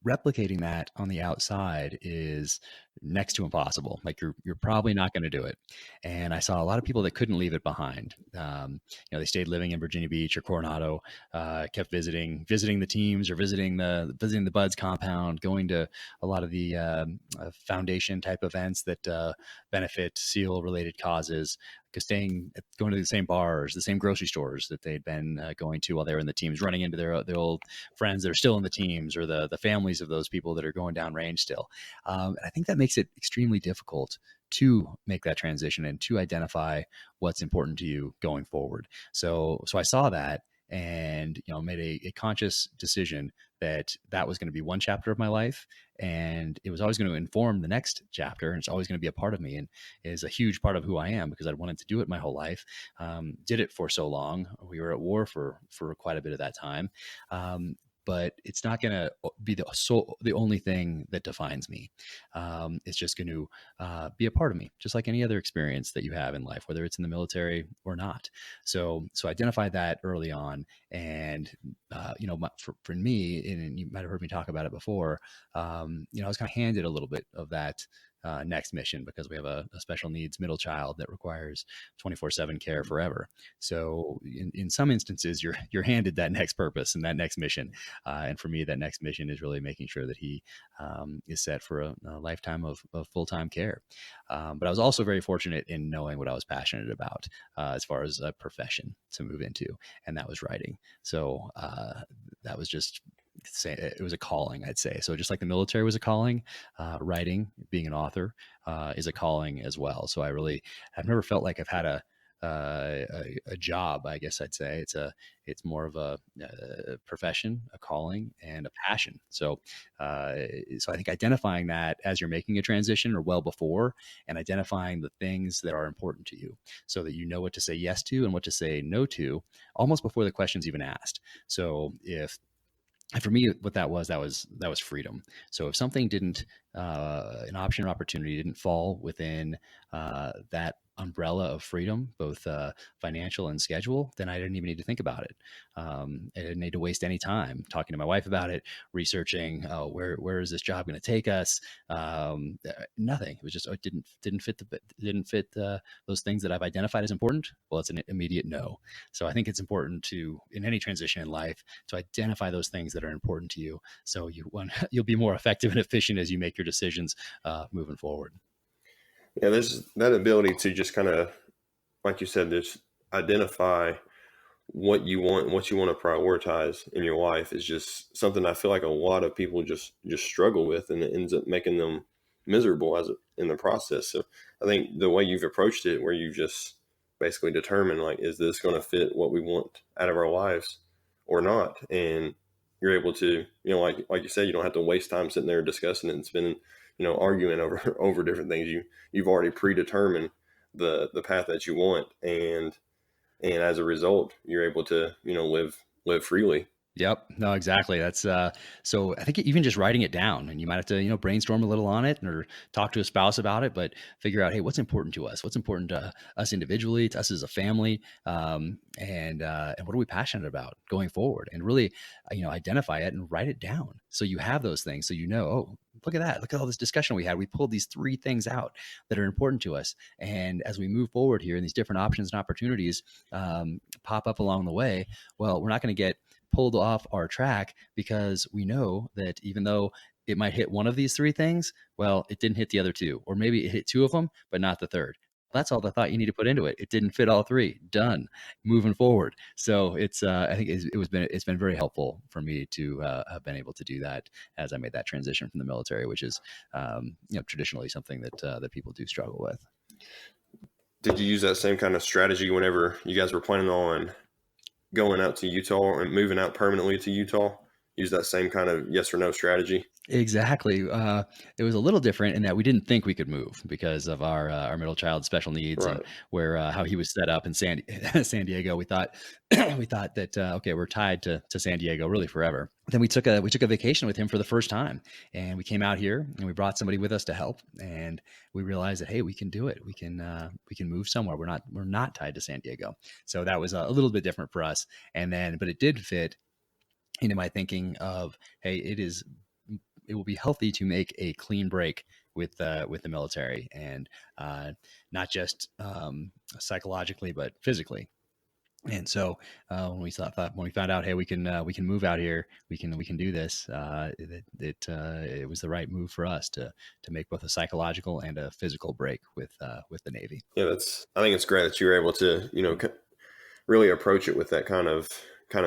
replicating that on the outside is next to impossible. Like you're probably not going to do it. And I saw a lot of people that couldn't leave it behind. They stayed living in Virginia Beach or Coronado, kept visiting the teams or visiting the Buds compound, going to a lot of the foundation type events that benefit SEAL related causes. Going to the same bars, the same grocery stores that they'd been going to while they were in the teams, running into their old friends that are still in the teams, or the families of those people that are going down range still. And I think that makes it extremely difficult to make that transition and to identify what's important to you going forward. So I saw that and made a conscious decision that was going to be one chapter of my life, and it was always going to inform the next chapter, and it's always going to be a part of me and is a huge part of who I am because I wanted to do it my whole life. Did it for so long. We were at war for quite a bit of that time. But it's not going to be the only thing that defines me. It's just going to be a part of me, just like any other experience that you have in life, whether it's in the military or not. So identify that early on. And, for me, and you might have heard me talk about it before, I was kind of handed a little bit of that next mission because we have a special needs middle child that requires 24/7 care forever. So in some instances, you're handed that next purpose and that next mission. And for me, that next mission is really making sure that he is set for a lifetime of full-time care. But I was also very fortunate in knowing what I was passionate about as far as a profession to move into, and that was writing. So that was just it was a calling, I'd say. So just like the military was a calling, writing, being an author, is a calling as well. So I've never felt like I've had a job, I guess I'd say. It's more of a profession, a calling, and a passion. So I think identifying that as you're making a transition or well before, and identifying the things that are important to you so that you know what to say yes to and what to say no to almost before the question's even asked. So and for me, what that was freedom. So if something didn't, an option or opportunity didn't fall within that umbrella of freedom, both financial and schedule, then I didn't even need to think about it. I didn't need to waste any time talking to my wife about it, researching where is this job going to take us. Nothing. It was just it didn't fit those things that I've identified as important. Well, it's an immediate no. So I think it's important in any transition in life, to identify those things that are important to you, so you'll be more effective and efficient as you make your decisions moving forward. Yeah, there's that ability to just kind of, like you said, just identify what you want and what you want to prioritize in your life is just something I feel like a lot of people just struggle with, and it ends up making them miserable in the process. So I think the way you've approached it, where you just basically determine, like, is this going to fit what we want out of our lives or not? And you're able to, like you said, you don't have to waste time sitting there discussing it and spending, arguing over different things. You've already predetermined the path that you want, and as a result, you're able to, live freely. Yep. No, exactly. That's so I think even just writing it down, and you might have to, brainstorm a little on it or talk to a spouse about it, but figure out, hey, what's important to us? What's important to us individually, to us as a family? And what are we passionate about going forward? And really, identify it and write it down. So you have those things. So, oh, look at that. Look at all this discussion we had. We pulled these 3 things out that are important to us. And as we move forward here and these different options and opportunities pop up along the way, well, we're not going to get pulled off our track because we know that even though it might hit one of these 3 things, well, it didn't hit the other 2, or maybe it hit 2 of them, but not the third. That's all the thought you need to put into it. It didn't fit all 3. Done. Moving forward. So it's I think it's been very helpful for me to have been able to do that as I made that transition from the military, which is traditionally something that people do struggle with. Did you use that same kind of strategy whenever you guys were planning on going out to Utah and moving out permanently to Utah? Use that same kind of yes or no strategy? Exactly. It was a little different in that we didn't think we could move because of our middle child's special needs and Right. where how he was set up in San Diego. We thought we thought that okay, we're tied to San Diego really forever. Then we took a vacation with him for the first time, and we came out here and we brought somebody with us to help, and we realized that hey, we can do it. We can move somewhere. We're not tied to San Diego. So that was a little bit different for us. And then, but it did fit into my thinking of hey, it will be healthy to make a clean break with the military, and not just psychologically but physically. And so when we found out, hey, we can move out here, we can do this. It was the right move for us to make both a psychological and a physical break with the Navy. Yeah, I think it's great that you were able to, really approach it with that kind of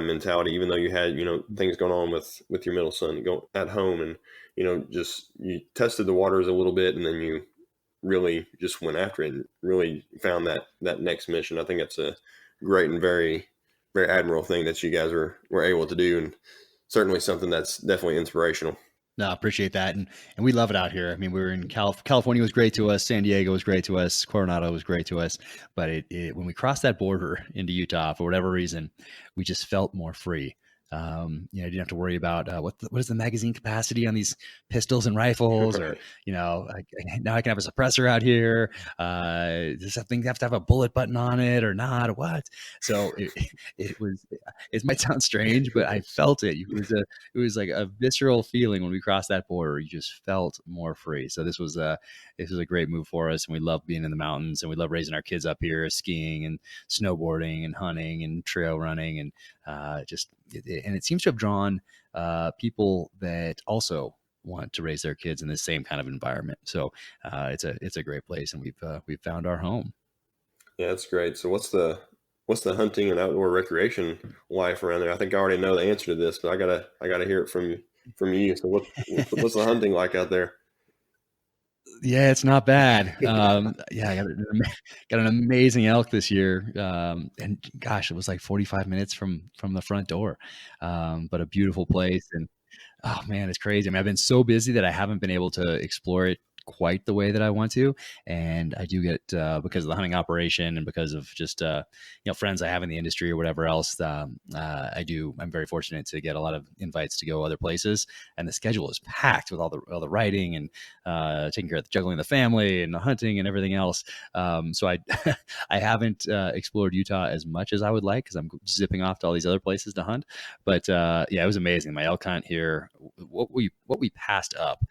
mentality, even though you had, things going on with your middle son go at home, and, just you tested the waters a little bit, and then you really just went after it and really found that next mission. I think that's a great and very, very admirable thing that you guys were able to do, and certainly something that's definitely inspirational. No, I appreciate that, and we love it out here. I mean, we were in California was great to us, San Diego was great to us, Coronado was great to us, but when we crossed that border into Utah for whatever reason, we just felt more free. You didn't have to worry about what is the magazine capacity on these pistols and rifles, or Right. now I can have a suppressor out here. Does that thing have to have a bullet button on it or not? Or what? So it was. It might sound strange, but I felt it. It was like a visceral feeling when we crossed that border. You just felt more free. So this was a great move for us, and we love being in the mountains, and we love raising our kids up here, skiing and snowboarding and hunting and trail running, and and it seems to have drawn people that also want to raise their kids in the same kind of environment. So it's a great place, and we've found our home. Yeah, that's great. So what's the hunting and outdoor recreation life around there? I think I already know the answer to this, but I gotta hear it from you. So what's the hunting like out there? Yeah, it's not bad. Yeah, I got an amazing elk this year, and gosh, it was like 45 minutes from the front door, but a beautiful place. And oh man, it's crazy. I mean, I've been so busy that I haven't been able to explore it quite the way that I want to. And I do get because of the hunting operation and because of just friends I have in the industry or whatever else. I'm very fortunate to get a lot of invites to go other places, and the schedule is packed with all the writing and taking care of juggling the family and the hunting and everything else. So I I haven't explored Utah as much as I would like because I'm zipping off to all these other places to hunt. But yeah, it was amazing. My elk hunt here, what we passed up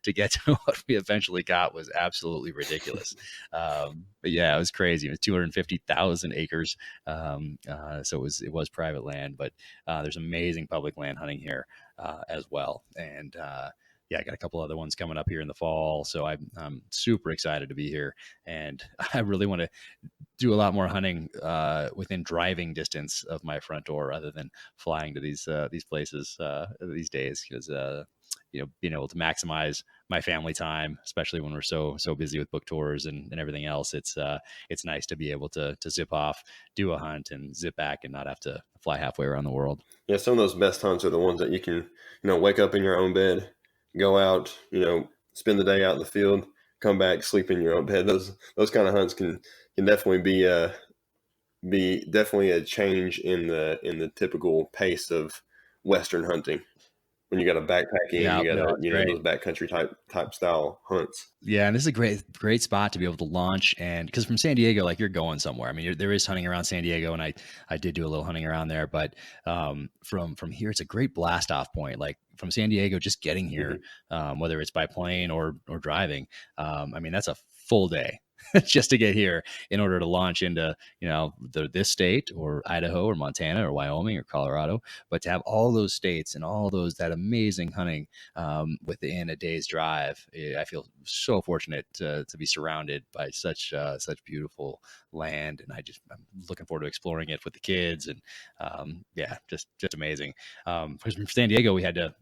to get to what we eventually got was absolutely ridiculous. But yeah, it was crazy. It was 250,000 acres. So it was private land, but there's amazing public land hunting here as well. And yeah, I got a couple other ones coming up here in the fall. So I'm super excited to be here. And I really want to do a lot more hunting within driving distance of my front door rather than flying to these places these days, because being able to maximize my family time, especially when we're so busy with book tours and everything else. It's nice to be able to zip off, do a hunt, and zip back and not have to fly halfway around the world. Yeah, some of those best hunts are the ones that you can, wake up in your own bed, go out, spend the day out in the field, come back, sleep in your own bed. Those kind of hunts can definitely be definitely a change in the typical pace of Western hunting. When you got to backpack in, Yeah, you got no, to, it's great. those backcountry type style hunts. Yeah, and this is a great spot to be able to launch, and because from San Diego, like you're going somewhere. I mean, there is hunting around San Diego, and I did do a little hunting around there, but from here, it's a great blast off point. Like from San Diego, just getting here, Hmm. whether it's by plane or driving, I mean that's a full day. Just to get here in order to launch into this state or Idaho or Montana or Wyoming or Colorado, but to have all those states and all those that amazing hunting within a day's drive. I feel so fortunate to be surrounded by such beautiful land, and I'm looking forward to exploring it with the kids. And yeah, just amazing. Because from San Diego, we had to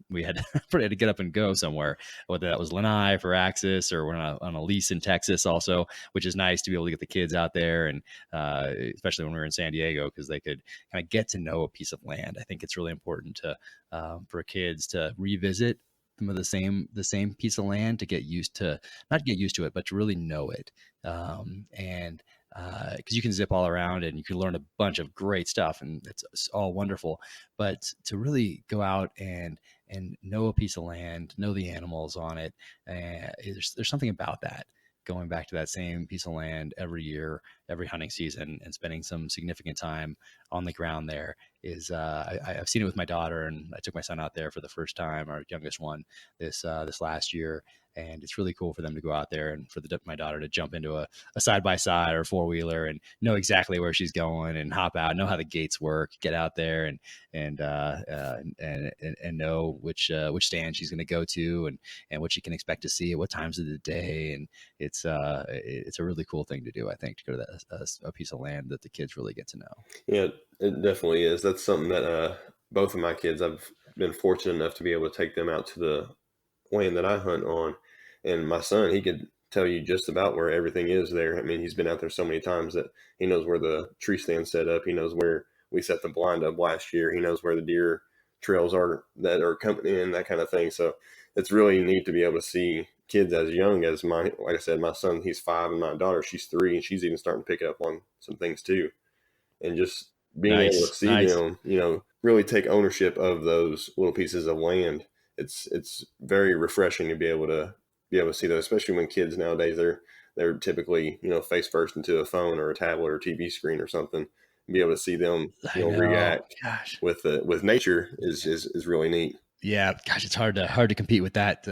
get up and go somewhere, whether that was Lanai for Axis or we're on a lease in Texas also. which is nice to be able to get the kids out there, and especially when we were in San Diego, because they could kind of get to know a piece of land. I think it's really important to for kids to revisit some of the same piece of land, to get used to, not get used to it, but to really know it. And because you can zip all around and you can learn a bunch of great stuff, and it's all wonderful. But to really go out and know a piece of land, know the animals on it, there's something about that. Going back to that same piece of land every year, every hunting season, and spending some significant time on the ground there is. I've seen it with my daughter, and I took my son out there for the first time, our youngest one, this last year, and it's really cool for them to go out there and for my daughter to jump into a side by side or four wheeler and know exactly where she's going and hop out, know how the gates work, get out there and know which stand she's going to go to, and what she can expect to see at what times of the day. And it's a really cool thing to do, I think, to go to a piece of land that the kids really get to know. Yeah, it definitely is. That's something that both of my kids, I've been fortunate enough to be able to take them out to the land that I hunt on. And my son, he could tell you just about where everything is there. I mean, he's been out there so many times that he knows where the tree stand's set up. He knows where we set the blind up last year. He knows where the deer trails are that are coming in, that kind of thing. So it's really neat to be able to see kids as young as mine. Like I said, my son, he's 5, and my daughter, she's 3, and she's even starting to pick up on some things too. And just being able to see them, really take ownership of those little pieces of land. It's very refreshing to be able to see those, especially when kids nowadays, they're typically, face first into a phone or a tablet or TV screen or something. And be able to see them, react with nature is really neat. Yeah, gosh, it's hard to compete with that,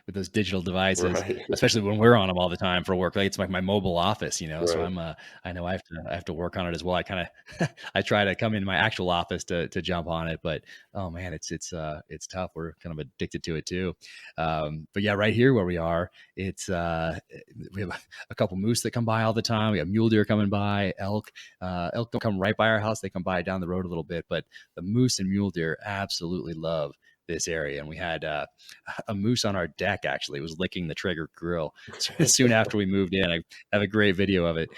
with those digital devices, Right. especially when we're on them all the time for work. Like, it's like my mobile office, So Right. I know I have to work on it as well. I kind of I try to come into my actual office to jump on it, but oh man, it's tough. We're kind of addicted to it too. But yeah, right here where we are, it's we have a couple moose that come by all the time. We have mule deer coming by, elk. Elk don't come right by our house; they come by down the road a little bit. But the moose and mule deer absolutely love this area. And we had a moose on our deck. Actually, it was licking the Traeger grill soon after we moved in. I have a great video of it.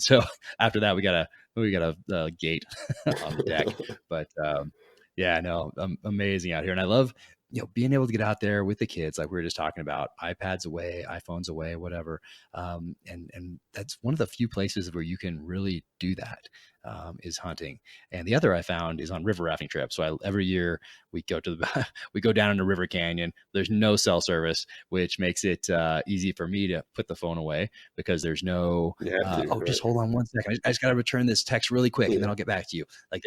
So after that, we got a gate on the deck. But yeah, no, amazing out here. And I love, being able to get out there with the kids, like we were just talking about, iPads away, iPhones away, whatever. And that's one of the few places where you can really do that, is hunting. And the other I found is on river rafting trips. So every year we go we go down into River Canyon. There's no cell service, which makes it easy for me to put the phone away, because there's no, just hold on one second. I just got to return this text really quick, and then I'll get back to you. Like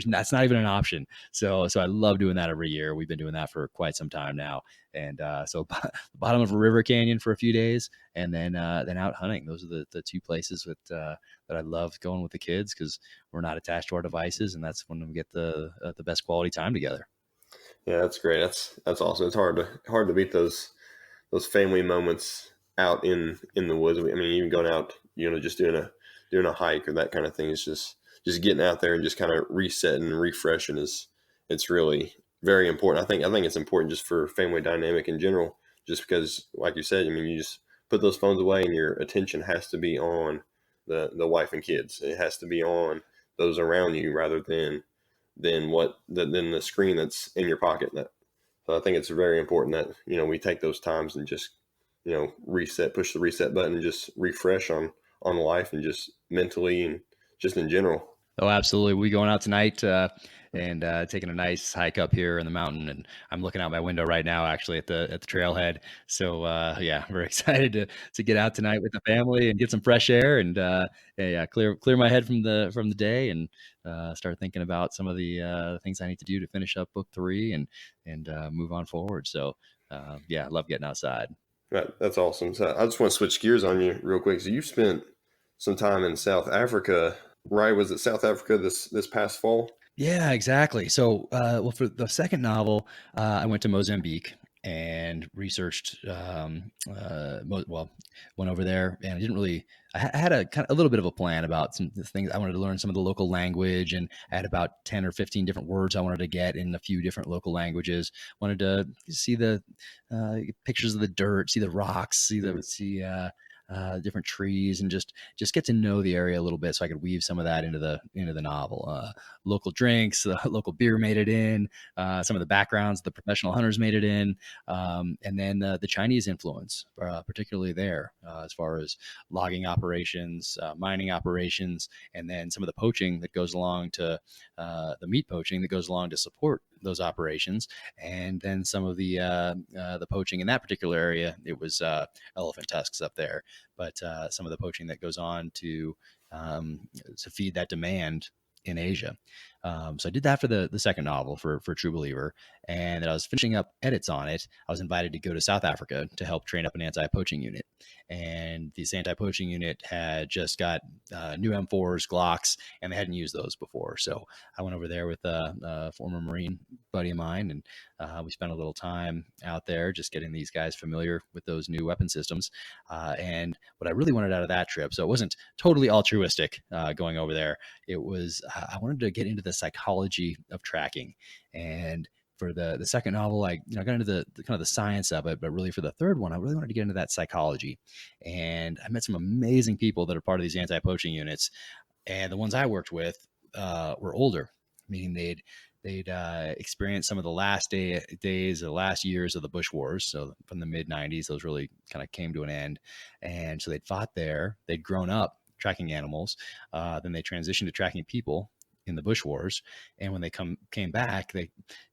that's not even an option. So I love doing that every year. We've been doing that for quite some time now. And so bottom of a river canyon for a few days, and then out hunting. Those are the two places that I love going with the kids, because we're not attached to our devices, and that's when we get the best quality time together. Yeah, that's great. That's awesome. It's hard to beat those family moments out in the woods. I mean, even going out, just doing a hike or that kind of thing is just getting out there and just kind of resetting and refreshing it's really very important. I think it's important just for family dynamic in general, just because, like you said, I mean, you just put those phones away and your attention has to be on the wife and kids. It has to be on those around you rather than the screen that's in your pocket. So I think it's very important that, we take those times and just, push the reset button and just refresh on life and just mentally and just in general. Oh, absolutely. We going out tonight, and taking a nice hike up here in the mountain, and I'm looking out my window right now, actually at the trailhead. So yeah, we're excited to get out tonight with the family and get some fresh air, and clear my head from the day, and start thinking about some of the things I need to do to finish up book 3 and move on forward. So yeah, I love getting outside. Right, that's awesome. So I just want to switch gears on you real quick. So you spent some time in South Africa, right? Was it South Africa this past fall? Yeah, exactly. So, well, for the second novel, I went to Mozambique and researched. Went over there, and I didn't really. I had a little bit of a plan about some things. I wanted to learn some of the local language, and I had about 10 or 15 different words I wanted to get in a few different local languages. Wanted to see the pictures of the dirt, see the rocks, see different trees, and just get to know the area a little bit, so I could weave some of that into the novel. Local drinks, local beer made it in. Some of the backgrounds, the professional hunters made it in, and then the Chinese influence, particularly there, as far as logging operations, mining operations, and then some of the poaching that goes along to the meat poaching that goes along to support those operations, and then some of the poaching in that particular area. It was elephant tusks up there, but some of the poaching that goes on to feed that demand in Asia. So I did that for the second novel for True Believer, and then I was finishing up edits on it. I was invited to go to South Africa to help train up an anti-poaching unit, and this anti-poaching unit had just got new M4s, Glocks, and they hadn't used those before. So I went over there with a former Marine buddy of mine, and we spent a little time out there just getting these guys familiar with those new weapon systems. And what I really wanted out of that trip, so it wasn't totally altruistic going over there. It was I wanted to get into the psychology of tracking. And for the second novel, I got into the kind of the science of it, but really for the third one, I really wanted to get into that psychology. And I met some amazing people that are part of these anti-poaching units, and the ones I worked with were older, meaning they'd experienced some of the last days or the last years of the Bush Wars. So from the mid 90s, those really kind of came to an end. And so they'd fought there, they'd grown up tracking animals. Then they transitioned to tracking people in the Bush Wars. And when they came back, they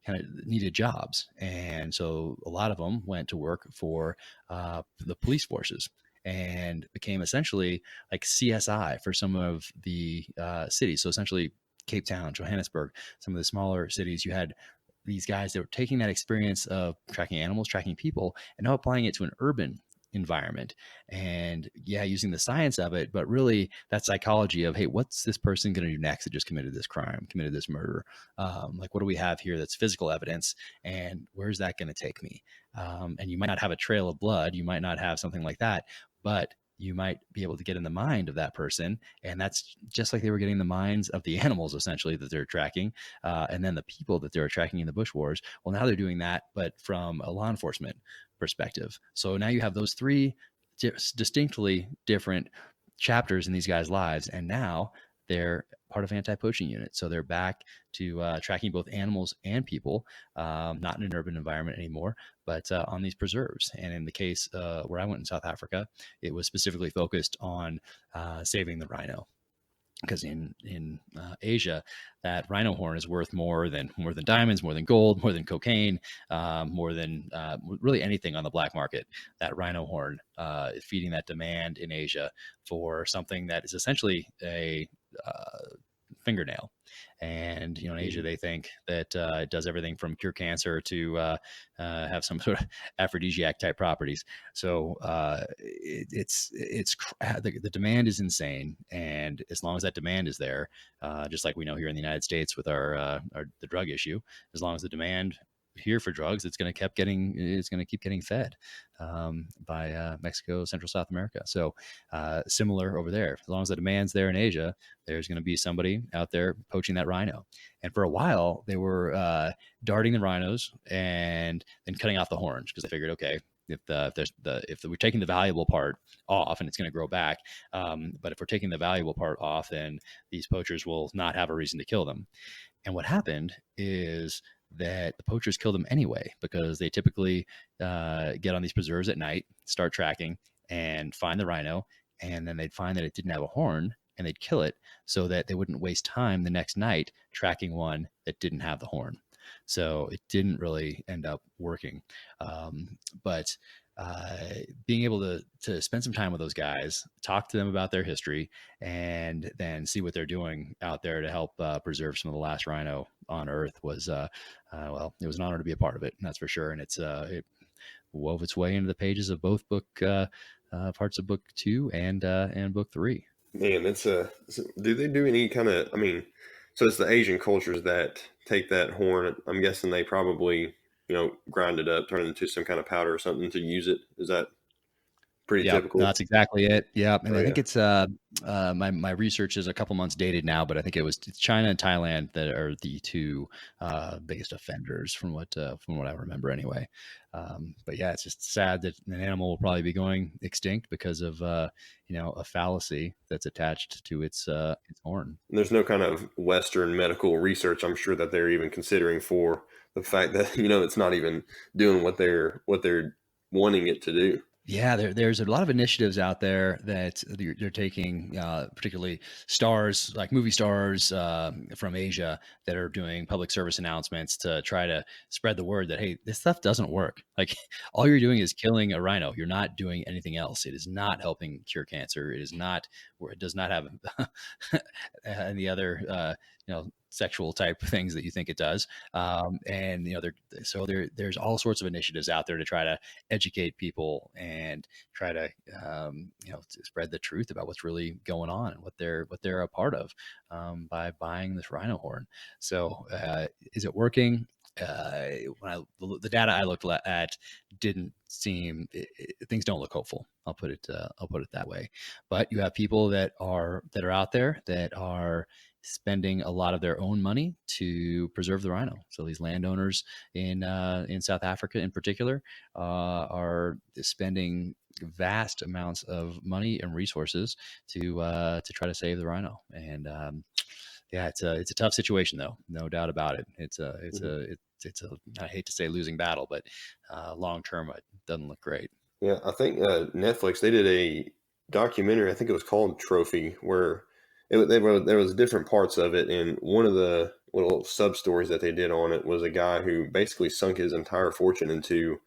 kind of needed jobs. And so a lot of them went to work for the police forces and became essentially like CSI for some of the cities. So essentially Cape Town, Johannesburg, some of the smaller cities, you had these guys that were taking that experience of tracking animals, tracking people, and now applying it to an urban environment. And yeah, using the science of it, but really that psychology of, hey, what's this person going to do next that just committed this crime, committed this murder? Like, what do we have here that's physical evidence, and where's that going to take me? And you might not have a trail of blood, you might not have something like that, but you might be able to get in the mind of that person. And that's just like they were getting the minds of the animals, essentially, that they're tracking. And then the people that they're tracking in the Bush Wars. Well, now they're doing that, but from a law enforcement perspective. So now you have those three distinctly different chapters in these guys' lives. And now they're part of anti-poaching unit. So they're back to tracking both animals and people, not in an urban environment anymore, but on these preserves. And in the case where I went in South Africa, it was specifically focused on saving the rhino. Because in Asia, that rhino horn is worth more than diamonds, more than gold, more than cocaine, more than really anything on the black market. That rhino horn is feeding that demand in Asia for something that is essentially a fingernail. And in Asia, they think that it does everything from cure cancer to have some sort of aphrodisiac type properties. So the demand is insane, and as long as that demand is there, just like we know here in the United States with the drug issue, as long as the demand here for drugs, it's going to keep getting fed by Mexico, Central South America. So similar over there. As long as the demand's there in Asia, there's going to be somebody out there poaching that rhino. And for a while, they were darting the rhinos and then cutting off the horns, because they figured, okay, if we're taking the valuable part off, and it's going to grow back, but if we're taking the valuable part off, then these poachers will not have a reason to kill them. And what happened is that the poachers killed them anyway, because they typically get on these preserves at night, start tracking, and find the rhino, and then they'd find that it didn't have a horn, and they'd kill it so that they wouldn't waste time the next night tracking one that didn't have the horn. So it didn't really end up working. But being able to spend some time with those guys, talk to them about their history, and then see what they're doing out there to help preserve some of the last rhino on Earth was, well, it was an honor to be a part of it, that's for sure. And it wove its way into the pages of both parts of book 2 and book 3. Man, do they do any kind of, so it's the Asian cultures that take that horn. I'm guessing they probably, grind it up, turn it into some kind of powder or something to use it. Is that pretty Yep, typical. that's exactly it. Yep, and Oh I think yeah. it's my research is a couple months dated now, but I think it's China and Thailand that are the two biggest offenders from what I remember anyway. But yeah, it's just sad that an animal will probably be going extinct because of a fallacy that's attached to its horn. And there's no kind of Western medical research, I'm sure, that they're even considering for the fact that it's not even doing what they're wanting it to do. Yeah, there's a lot of initiatives out there that they're taking, particularly stars like movie stars from Asia that are doing public service announcements to try to spread the word that, hey, this stuff doesn't work. Like all you're doing is killing a rhino. You're not doing anything else. It is not helping cure cancer. It is not, or it does not have any other, sexual type things that you think it does. And there's all sorts of initiatives out there to try to educate people and try to to spread the truth about what's really going on and what they're a part of by buying this rhino horn. So is it working? The data I looked at didn't seem things don't look hopeful. I'll put it that way. But you have people that are out there that are spending a lot of their own money to preserve the rhino. So these landowners in South Africa, in particular, are spending vast amounts of money and resources to try to save the rhino. And yeah, it's a tough situation though, no doubt about it. Mhm. It's a I hate to say losing battle, but long term it doesn't look great. Yeah, I think Netflix, they did a documentary. I think it was called Trophy, where there was different parts of it, and one of the little sub stories that they did on it was a guy who basically sunk his entire fortune into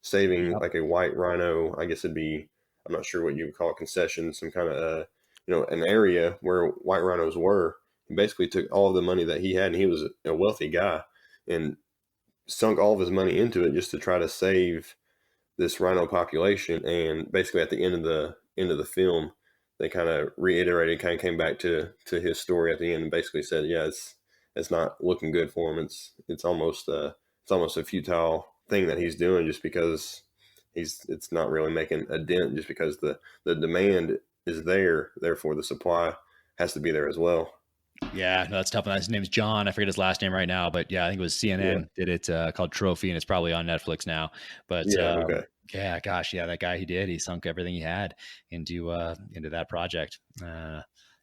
saving Yep. like a white rhino. I guess it'd be, I'm not sure what you would call it, concession, some kind of an area where white rhinos were. He basically took all of the money that he had, and he was a wealthy guy, and sunk all of his money into it just to try to save this rhino population. And basically at the end of the film, they kind of reiterated, kind of came back to his story at the end, and basically said, yeah, it's not looking good for him. It's almost a futile thing that he's doing, just because it's not really making a dent, just because the demand is there, therefore the supply has to be there as well. Yeah, no, that's tough. His name's John. I forget his last name right now, but yeah, I think it was Yeah. CNN did it called Trophy, and it's probably on Netflix now. But Yeah. Okay. yeah, gosh, yeah, that guy he sunk everything he had into that project.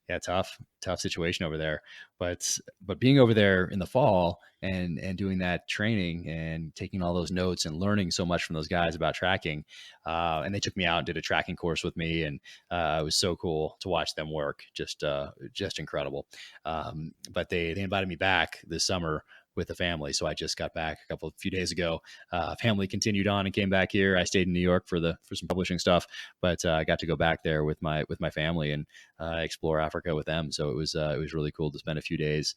Yeah, tough situation over there. But being over there in the fall and doing that training and taking all those notes and learning so much from those guys about tracking, and they took me out and did a tracking course with me, and it was so cool to watch them work. Just incredible. But they invited me back this summer with the family. So I just got back a few days ago. Family continued on and came back here. I stayed in New York for some publishing stuff, but I got to go back there with my family and explore Africa with them. So it was really cool to spend a few days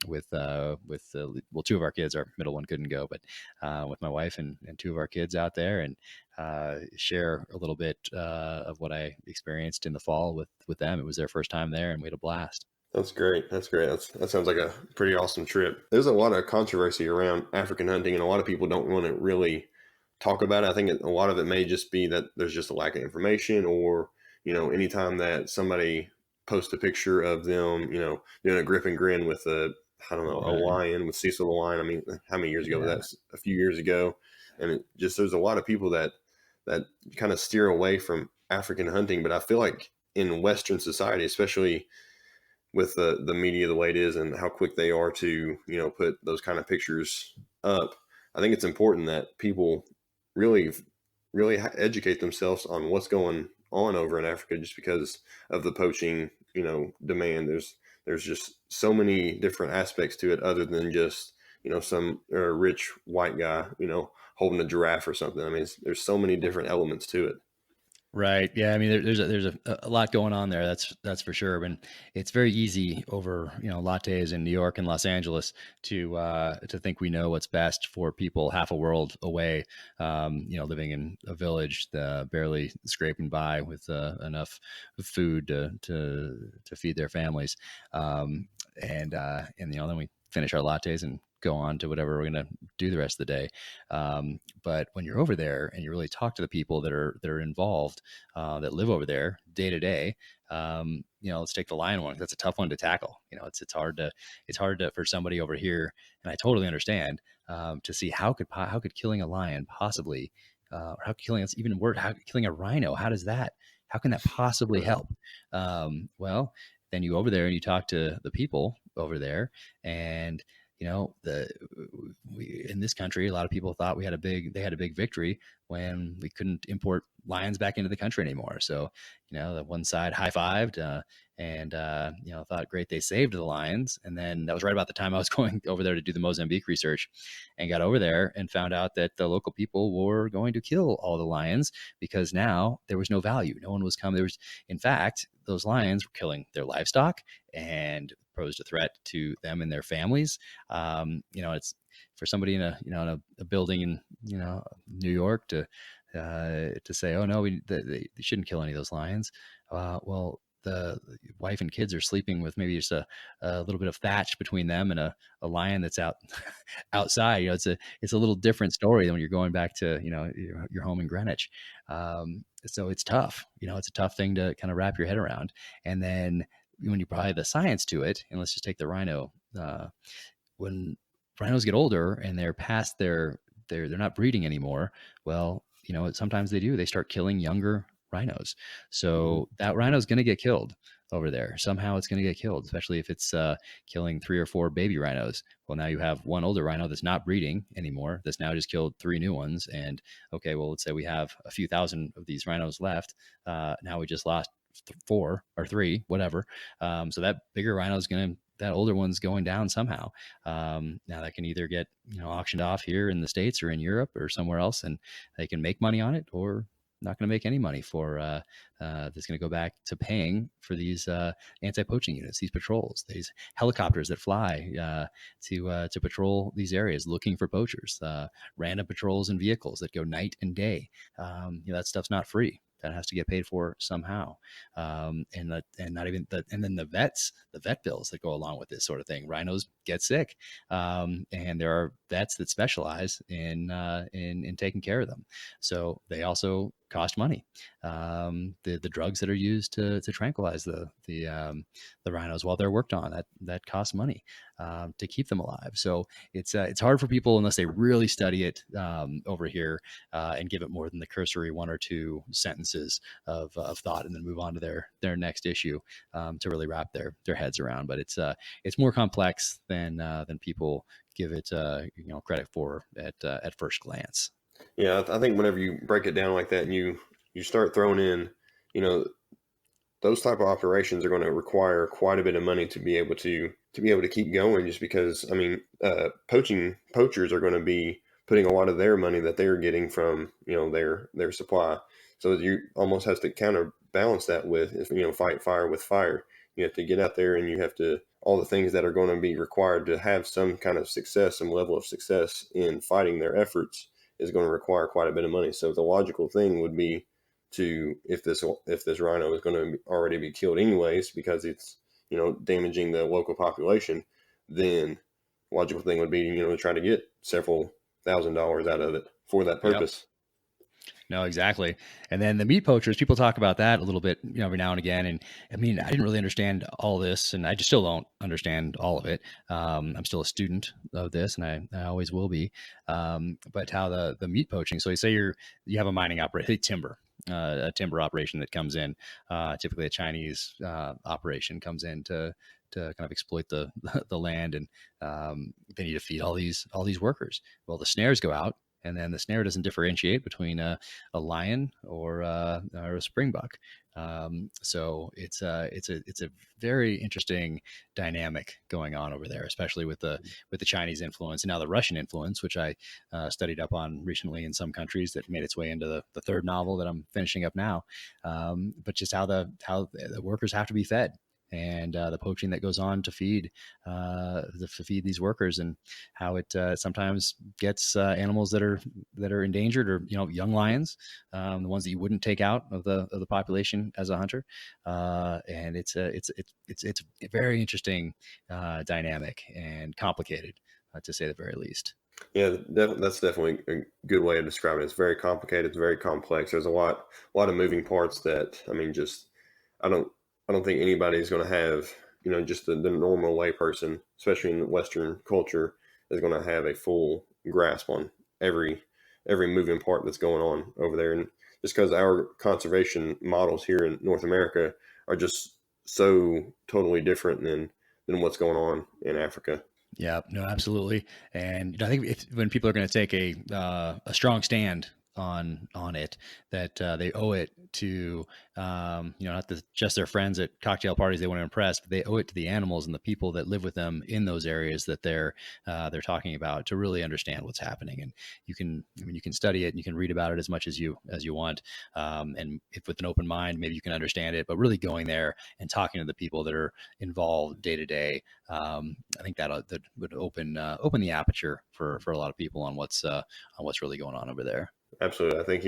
with two of our kids. Our middle one couldn't go, but with my wife and two of our kids out there, and share a little bit of what I experienced in the fall with them. It was their first time there, and we had a blast. That's great. That's great. That sounds like a pretty awesome trip. There's a lot of controversy around African hunting, and a lot of people don't want to really talk about it. I think a lot of it may just be that there's just a lack of information, or anytime that somebody posts a picture of them, doing a grip and grin with I don't know, a Right. lion, with Cecil the lion. I mean, how many years ago was Yeah. that? A few years ago, and there's a lot of people that kind of steer away from African hunting. But I feel like in Western society, especially with the media the way it is and how quick they are to put those kind of pictures up, I think it's important that people really really educate themselves on what's going on over in Africa, just because of the poaching demand. There's just so many different aspects to it, other than just some rich white guy holding a giraffe or something. I mean, there's so many different elements to it. Right. Yeah. I mean, there's a lot going on there. That's for sure. And it's very easy over lattes in New York and Los Angeles to think we know what's best for people half a world away. Living in a village, barely scraping by with enough food to feed their families. And then finish our lattes and go on to whatever we're going to do the rest of the day. But when you're over there and you really talk to the people that are involved, that live over there day to day, let's take the lion one. That's a tough one to tackle. It's hard to for somebody over here, and I totally understand, to see how could killing a lion possibly, or how killing us even worse, how killing a rhino, how can that possibly help? Well, then you go over there and you talk to the people over there, and in this country, a lot of people thought they had a big victory when we couldn't import lions back into the country anymore. So, the one side high-fived, and thought, great, they saved the lions. And then that was right about the time I was going over there to do the Mozambique research, and got over there and found out that the local people were going to kill all the lions because now there was no value. No one was coming. In fact, those lions were killing their livestock and posed a threat to them and their families. It's for somebody in a building in New York to say, oh no, they shouldn't kill any of those lions. Well, the wife and kids are sleeping with maybe just a little bit of thatch between them and a lion that's outside. It's a little different story than when you're going back to your home in Greenwich. So it's tough. It's a tough thing to kind of wrap your head around. And then when you apply the science to it, and let's just take the rhino. When rhinos get older and they're past they're not breeding anymore, well, sometimes they start killing younger rhinos. So that rhino is going to get killed over there. Somehow it's going to get killed, especially if it's killing 3 or 4 baby rhinos. Well, now you have one older rhino that's not breeding anymore, that's now just killed 3 new ones. And okay, well, let's say we have a few thousand of these rhinos left. Now we just lost 4 or 3, whatever. So that bigger rhino is that older one's going down somehow. Now that can either get auctioned off here in the States or in Europe or somewhere else, and they can make money on it, or not going to make any money for that's going to go back to paying for these anti-poaching units, these patrols, these helicopters that fly to patrol these areas looking for poachers, random patrols and vehicles that go night and day. That stuff's not free. That has to get paid for somehow. And then the vet bills that go along with this sort of thing. Rhinos get sick. And there are vets that specialize in taking care of them. So they also cost money. The drugs that are used to tranquilize the rhinos while they're worked on, that costs money to keep them alive. So it's hard for people unless they really study it over here and give it more than the cursory 1 or 2 sentences of thought, and then move on to their next issue to really wrap their heads around. But it's more complex than people give it credit for at first glance. Yeah, I think whenever you break it down like that and you start throwing in, those type of operations are going to require quite a bit of money to be able to keep going. Just because, poachers are going to be putting a lot of their money that they're getting from their supply. So you almost have to counterbalance that with fight fire with fire. You have to get out there and you have to all the things that are going to be required to have some kind of success, some level of success in fighting their efforts, is going to require quite a bit of money. So the logical thing would be if this rhino is going to already be killed anyways because it's damaging the local population, then logical thing would be to try to get several $1,000s out of it for that purpose. Yep. No, exactly. And then the meat poachers, people talk about that a little bit, every now and again. And I didn't really understand all this, and I just still don't understand all of it. I'm still a student of this, and I always will be. But how the meat poaching, so you say you have a mining operation, a timber operation that comes in, typically a Chinese operation comes in to kind of exploit the land, and they need to feed all these workers. Well, the snares go out, and then the snare doesn't differentiate between a lion or a springbuck. So it's a very interesting dynamic going on over there, especially with the Chinese influence and now the Russian influence, which I studied up on recently in some countries that made its way into the 3rd novel that I'm finishing up now. But just how the workers have to be fed. and the poaching that goes on to feed these workers, and how it sometimes gets animals that are endangered, or young lions, the ones that you wouldn't take out of the population as a hunter. And it's a very interesting dynamic and complicated, to say the very least. Yeah, that's definitely a good way to describe it. It's very complicated. It's very complex. There's a lot of moving parts that, I mean, just I don't I don't think anybody's going to have, just the normal lay person, especially in Western culture, is going to have a full grasp on every every moving part that's going on over there. And just because our conservation models here in North America are just so totally different than what's going on in Africa. Yeah, no, absolutely. And I think when people are going to take a strong stand on it, that they owe it to not just their friends at cocktail parties they want to impress, but they owe it to the animals and the people that live with them in those areas that they're talking about, to really understand what's happening. And you can study it and you can read about it as much as you want, and if with an open mind, maybe you can understand it. But really going there and talking to the people that are involved day to day, I think that would open the aperture for a lot of people on what's really going on over there. Absolutely. I think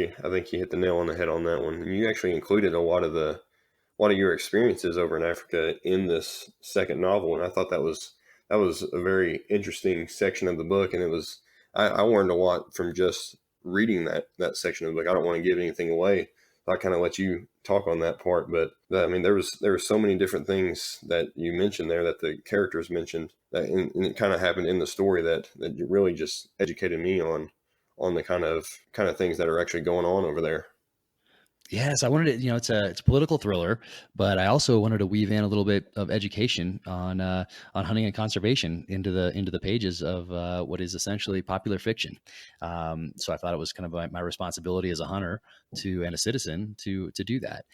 you hit the nail on the head on that one. And you actually included a lot of your experiences over in Africa in this second novel, and I thought that was a very interesting section of the book. And I learned a lot from just reading that section of the book. I don't want to give anything away, so I kind of let you talk on that part. But I mean, there were so many different things that you mentioned there, that the characters mentioned, and it kind of happened in the story, that you really just educated me on the kind of things that are actually going on over there. Yes, I wanted to, it's a political thriller, but I also wanted to weave in a little bit of education on hunting and conservation into the pages of what is essentially popular fiction. So I thought it was kind of my responsibility as a hunter and a citizen to do that.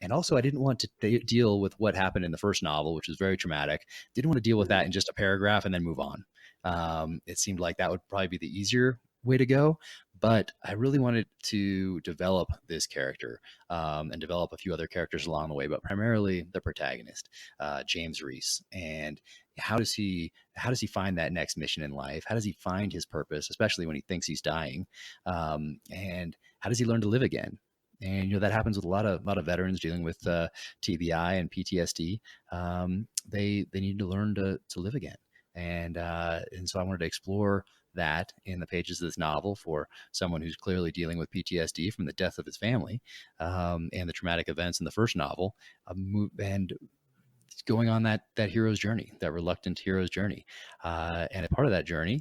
And also, I didn't want to deal with what happened in the first novel, which was very traumatic. Didn't want to deal with that in just a paragraph and then move on. It seemed like that would probably be the easier way to go, but I really wanted to develop this character, and develop a few other characters along the way, but primarily the protagonist, James Reese. And how does he find that next mission in life? How does he find his purpose, especially when he thinks he's dying? And how does he learn to live again? And that happens with a lot of veterans dealing with TBI and PTSD. They need to learn to live again, and so I wanted to explore that in the pages of this novel for someone who's clearly dealing with PTSD from the death of his family, and the traumatic events in the first novel, and going on that hero's journey, that reluctant hero's journey. And a part of that journey,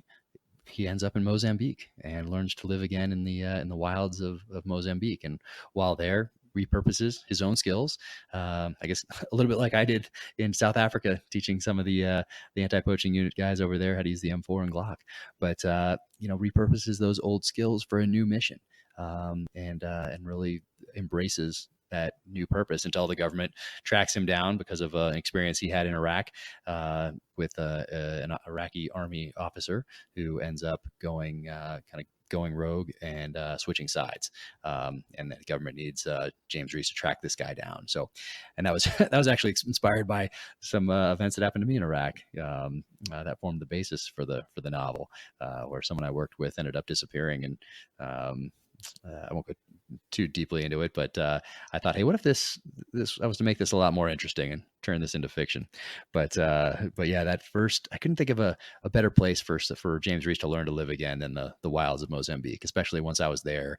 he ends up in Mozambique and learns to live again in the wilds of Mozambique. And while there, repurposes his own skills. I guess a little bit like I did in South Africa, teaching some of the anti-poaching unit guys over there how to use the M4 and Glock. But repurposes those old skills for a new mission, and really embraces that new purpose until the government tracks him down because of an experience he had in Iraq, with an Iraqi army officer who ends up going rogue and switching sides. And the government needs James Reese to track this guy down. So, and that was that was actually inspired by some events that happened to me in Iraq, that formed the basis for the novel, where someone I worked with ended up disappearing. And I won't go too deeply into it, but I thought, hey, what if this I was to make this a lot more interesting and turn this into fiction? But yeah, that first, I couldn't think of a better place for James Reese to learn to live again than the wilds of Mozambique, especially once I was there,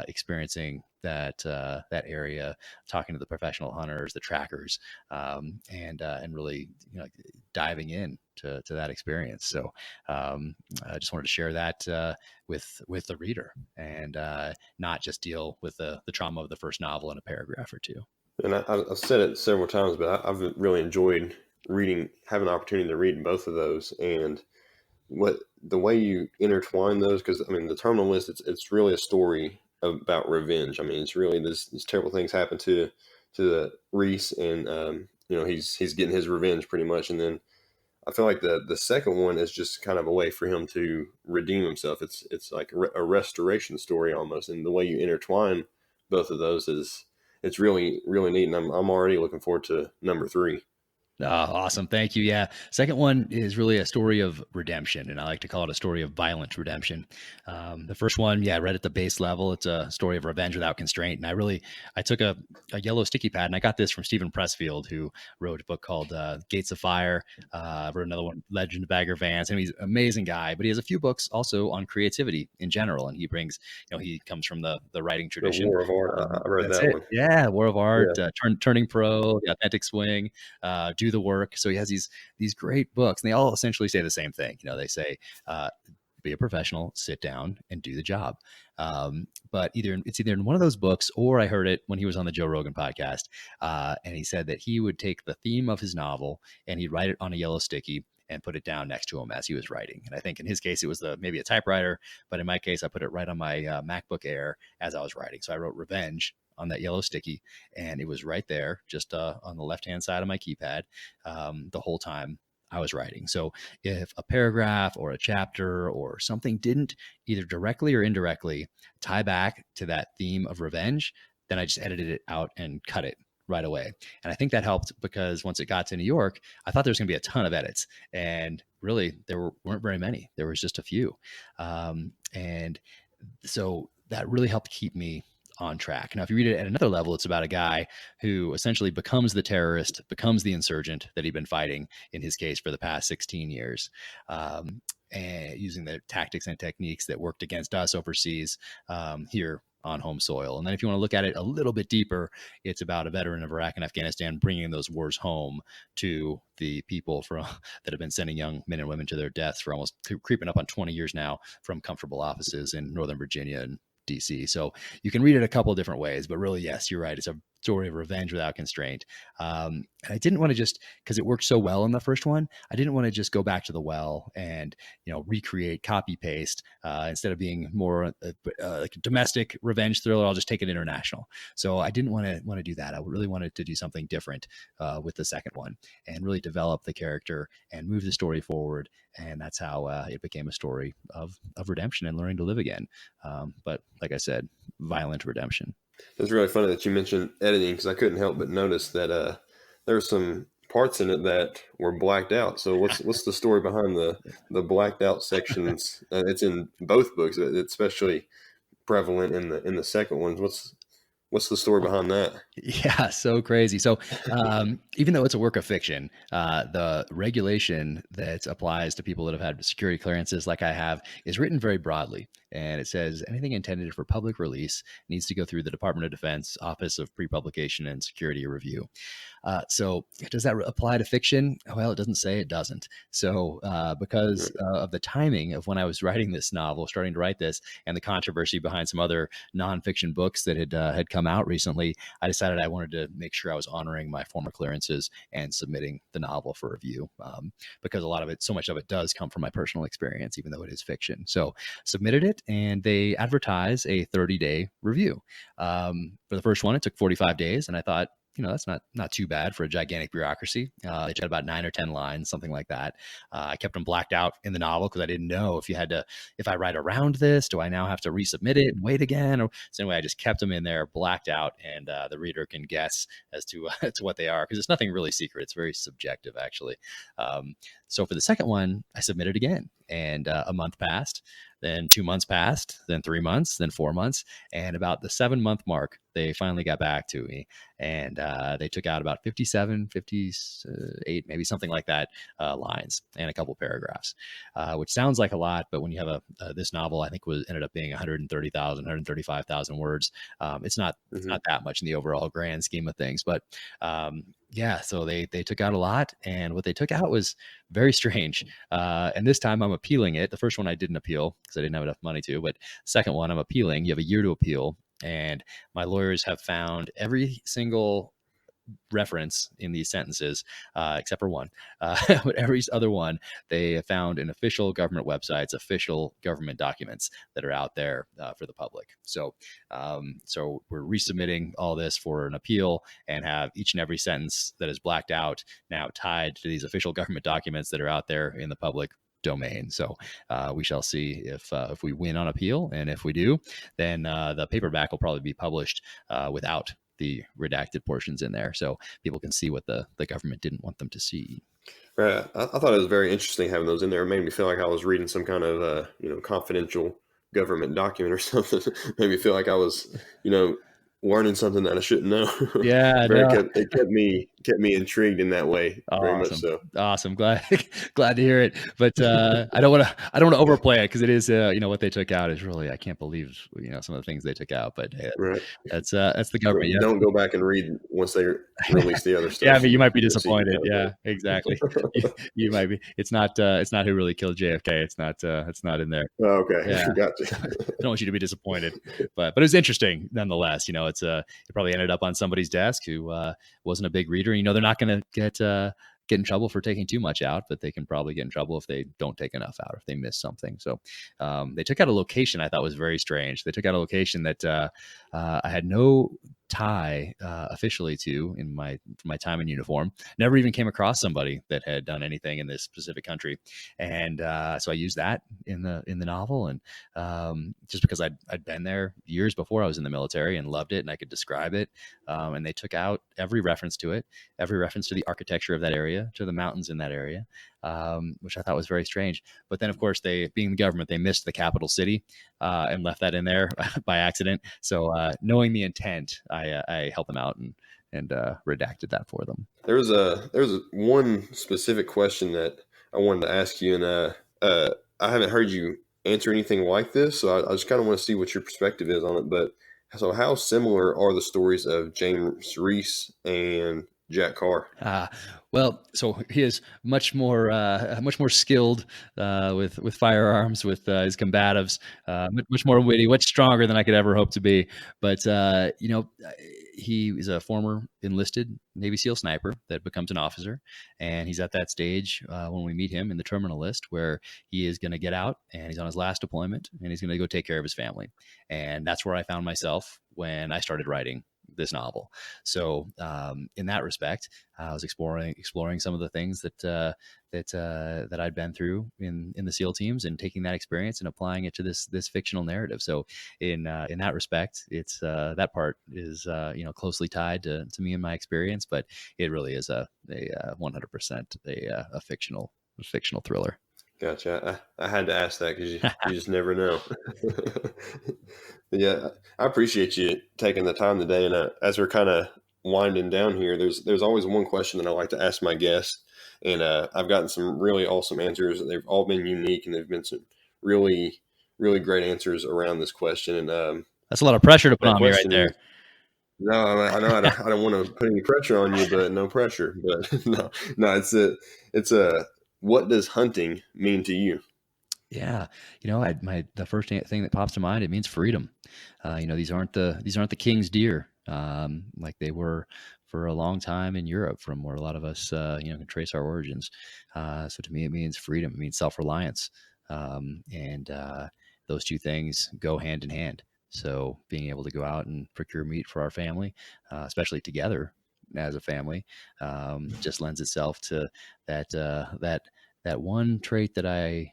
experiencing that area, talking to the professional hunters, the trackers, and really diving in to that experience. So I just wanted to share that with the reader, and not just deal with the trauma of the first novel in a paragraph or two. And I've said it several times, but I've really enjoyed having the opportunity to read both of those. And what the way you intertwine those, because I mean, the terminal list, it's really a story about revenge. I mean, it's really these terrible things happen to the Reese, and he's getting his revenge pretty much. And then I feel like the second one is just kind of a way for him to redeem himself. It's like a restoration story almost, and the way you intertwine both of those it's really, really neat. And I'm already looking forward to number 3. Oh, awesome. Thank you. Yeah. Second one is really a story of redemption, and I like to call it a story of violent redemption. The first one, yeah, right at the base level, it's a story of revenge without constraint. And I took a yellow sticky pad, and I got this from Stephen Pressfield, who wrote a book called Gates of Fire, wrote another one, Legend of Bagger Vance. And he's an amazing guy, but he has a few books also on creativity in general. And he brings, he comes from the writing The tradition. War of Art. I read That's that it. one. Yeah. War of Yeah. Art, Turning Pro, The Authentic Swing, Do the Work. So he has these great books, and they all essentially say the same thing. They say, be a professional, sit down, and do the job. But it's either in one of those books, or I heard it when he was on the Joe Rogan podcast, and he said that he would take the theme of his novel and he'd write it on a yellow sticky and put it down next to him as he was writing. And I think in his case, it was maybe a typewriter, but in my case, I put it right on my MacBook Air as I was writing. So I wrote Revenge on that yellow sticky, and it was right there, just on the left-hand side of my keypad, the whole time I was writing. So if a paragraph or a chapter or something didn't either directly or indirectly tie back to that theme of revenge, then I just edited it out and cut it right away. And I think that helped, because once it got to New York, I thought there was going to be a ton of edits, and really weren't very many. There was just a few. And so that really helped keep me on track. Now, if you read it at another level, it's about a guy who essentially becomes the terrorist, becomes the insurgent that he'd been fighting, in his case, for the past 16 years, and using the tactics and techniques that worked against us overseas, here on home soil. And then if you want to look at it a little bit deeper, it's about a veteran of Iraq and Afghanistan bringing those wars home to the people that have been sending young men and women to their deaths for almost creeping up on 20 years now, from comfortable offices in Northern Virginia and DC. So you can read it a couple of different ways, but really, yes, you're right. It's a story of revenge without constraint. And I didn't want to just, because it worked so well in the first one, I didn't want to just go back to the well and, recreate, copy paste, instead of being more like a domestic revenge thriller. I'll just take it international. So I didn't want to do that. I really wanted to do something different with the second one, and really develop the character and move the story forward. And that's how it became a story of redemption and learning to live again. But like I said, violent redemption. It's really funny that you mentioned editing, because I couldn't help but notice that there were some parts in it that were blacked out. So what's the story behind the blacked out sections? It's in both books. It's especially prevalent in the second one. What's the story behind that? Yeah, so crazy. So even though it's a work of fiction, the regulation that applies to people that have had security clearances like I have is written very broadly. And it says anything intended for public release needs to go through the Department of Defense Office of Pre-Publication and Security Review. So does that apply to fiction? Well, it doesn't say it doesn't. So because of the timing of when I was writing this novel, starting to write this, and the controversy behind some other nonfiction books that had come out recently, I decided I wanted to make sure I was honoring my former clearances and submitting the novel for review, because so much of it does come from my personal experience, even though it is fiction. So submitted it, and they advertise a 30-day review. For the first one, it took 45 days, and I thought, that's not too bad for a gigantic bureaucracy. They had about 9 or 10 lines, something like that. I kept them blacked out in the novel because I didn't know if I write around this, do I now have to resubmit it and wait again? So anyway, I just kept them in there blacked out, and the reader can guess as to to what they are, because it's nothing really secret. It's very subjective, actually. So for the second one, I submitted again, and a month passed. Then 2 months passed, then 3 months, then 4 months. And about the 7-month mark, they finally got back to me, and they took out about 57, 58, maybe something like that, lines and a couple paragraphs, which sounds like a lot. But when you have this novel, I think ended up being 130,000, 135,000 words. It's not that much in the overall grand scheme of things. But yeah, so they took out a lot, and what they took out was very strange. And this time I'm appealing it. The first one I didn't appeal because I didn't have enough money to, but second one I'm appealing. You have a year to appeal, and my lawyers have found every single reference in these sentences, except for one. But every other one, they have found in official government websites, official government documents that are out there for the public. So we're resubmitting all this for an appeal, and have each and every sentence that is blacked out now tied to these official government documents that are out there in the public domain. So we shall see if we win on appeal, and if we do, then the paperback will probably be published without the redacted portions in there so people can see what the government didn't want them to see. Right. I thought it was very interesting having those in there. It made me feel like I was reading some kind of, confidential government document or something. Made me feel like I was, learning something that I shouldn't know. Yeah, Very no. kept, it kept me intrigued in that way, very much Awesome. so. Awesome. Glad glad to hear it. But I don't want to overplay it because it is what they took out is really I can't believe some of the things they took out. But hey, Right. that's the government. But Yeah. don't go back and read once they release the other Yeah, I stuff. mean, you might be You see disappointed. kind Yeah, exactly. You might be. It's not who really killed JFK. It's not in there. Oh, okay. Yeah. Gotcha. So I don't want you to be disappointed, but it was interesting nonetheless. It probably ended up on somebody's desk who wasn't a big reader. They're not going to get in trouble for taking too much out, but they can probably get in trouble if they don't take enough out, if they miss something. So they took out a location I thought was very strange. They took out a location that I had no tie officially to in my time in uniform. Never even came across somebody that had done anything in this specific country, and so I used that in the novel, and just because I'd been there years before I was in the military and loved it, and I could describe it, and they took out every reference to it, every reference to the architecture of that area, to the mountains in that area, which I thought was very strange. But then, of course, they, being the government, they missed the capital city and left that in there by accident. So knowing the intent, I helped them out and redacted that for them. There was one specific question that I wanted to ask you, and I haven't heard you answer anything like this, so I just kind of want to see what your perspective is on it. But so, how similar are the stories of James Reese and Jack Carr? Well, so he is much more skilled with firearms, with his combatives, much more witty, much stronger than I could ever hope to be. But he is a former enlisted Navy SEAL sniper that becomes an officer, and he's at that stage when we meet him in the terminal list where he is going to get out and he's on his last deployment and he's going to go take care of his family, and that's where I found myself when I started writing this novel. So in that respect, I was exploring some of the things that I'd been through in the SEAL teams, and taking that experience and applying it to this fictional narrative. So in that respect, it's that part is closely tied to me and my experience, but it really is a 100% a fictional thriller. Gotcha. I had to ask that because you just never know. Yeah, I appreciate you taking the time today. And as we're kind of winding down here, there's always one question that I like to ask my guests, and I've gotten some really awesome answers. They've all been unique, and they've been some really really great answers around this question. And That's a lot of pressure to put that on me right question there. is, no, I know I don't want to put any pressure on you, but no pressure. But no, it's a what does hunting mean to you? Yeah, the first thing that pops to mind, it means freedom. These aren't the king's deer like they were for a long time in Europe, from where a lot of us can trace our origins. So to me, it means freedom. It means self-reliance, and those two things go hand in hand. So being able to go out and procure meat for our family, especially together as a family, just lends itself to that one trait that I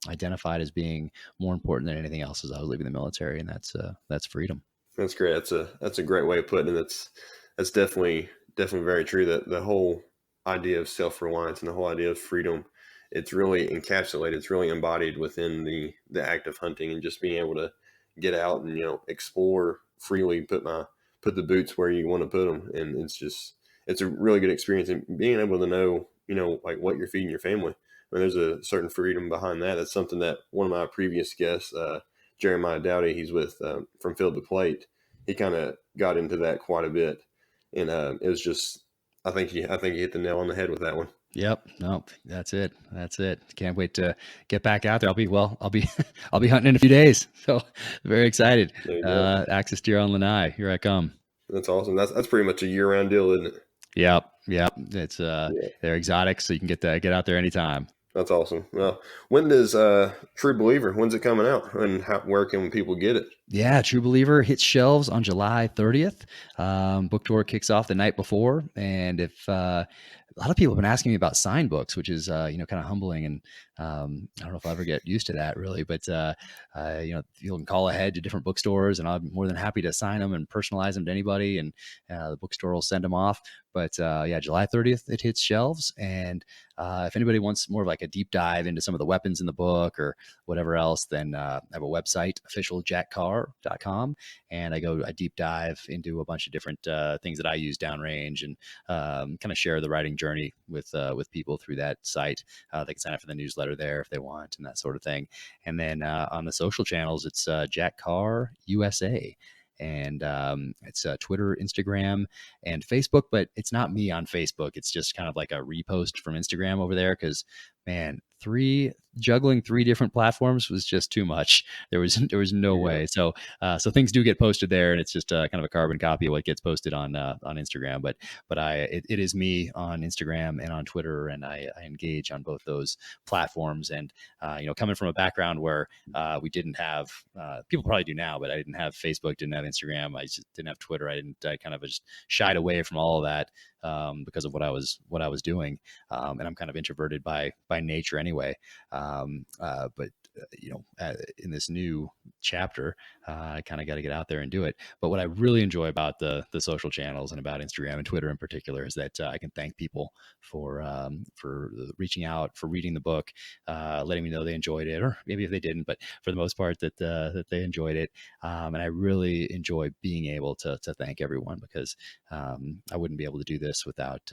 identified as being more important than anything else as I was leaving the military, and that's freedom. That's great. That's a great way of putting it. That's definitely very true. That the whole idea of self-reliance and the whole idea of freedom, it's really encapsulated. It's really embodied within the act of hunting, and just being able to get out and explore freely, put the boots where you want to put them, and it's a really good experience. And being able to know like what you're feeding your family. I mean, there's a certain freedom behind that. That's something that one of my previous guests, Jeremiah Dowdy, he's with from Field to Plate. He kind of got into that quite a bit, and it was just I think he hit the nail on the head with that one. Yep. Nope. That's it. That's it. Can't wait to get back out there. I'll be I'll be hunting in a few days. So very excited. There you go. Axis deer on Lanai. Here I come. That's awesome. That's pretty much a year-round deal, isn't it? Yep. Yep. It's Yeah, they're exotic, so you can get out there anytime. that's awesome. Well, when does True Believer? When's it coming out, and where can people get it? Yeah, True Believer hits shelves on July 30th. Book tour kicks off the night before, and if a lot of people have been asking me about sign books, which is, kind of humbling. And I don't know if I'll ever get used to that really, but, you can call ahead to different bookstores and I'm more than happy to sign them and personalize them to anybody. And the bookstore will send them off. But yeah, July 30th, it hits shelves. And if anybody wants more of like a deep dive into some of the weapons in the book or whatever else, then I have a website, officialjackcarr.com. And I go a deep dive into a bunch of different things that I use downrange and kind of share the writing journey with people through that site. They can sign up for the newsletter there if they want and that sort of thing. And then on the social channels, it's Jack Carr USA. And it's Twitter, Instagram, and Facebook, but it's not me on Facebook. It's just kind of like a repost from Instagram over there because, man, juggling three different platforms was just too much. There was no way. So things do get posted there, and it's just kind of a carbon copy of what gets posted on Instagram. But it is me on Instagram and on Twitter, and I engage on both those platforms. And coming from a background where we didn't have people probably do now, but I didn't have Facebook, didn't have Instagram, I just didn't have Twitter. I kind of just shied away from all of that because of what I was doing, and I'm kind of introverted by nature anyway. But in this new chapter, I kind of got to get out there and do it. But what I really enjoy about the social channels and about Instagram and Twitter in particular is that I can thank people for reaching out, for reading the book, letting me know they enjoyed it, or maybe if they didn't, but for the most part that they enjoyed it. And I really enjoy being able to thank everyone because I wouldn't be able to do this without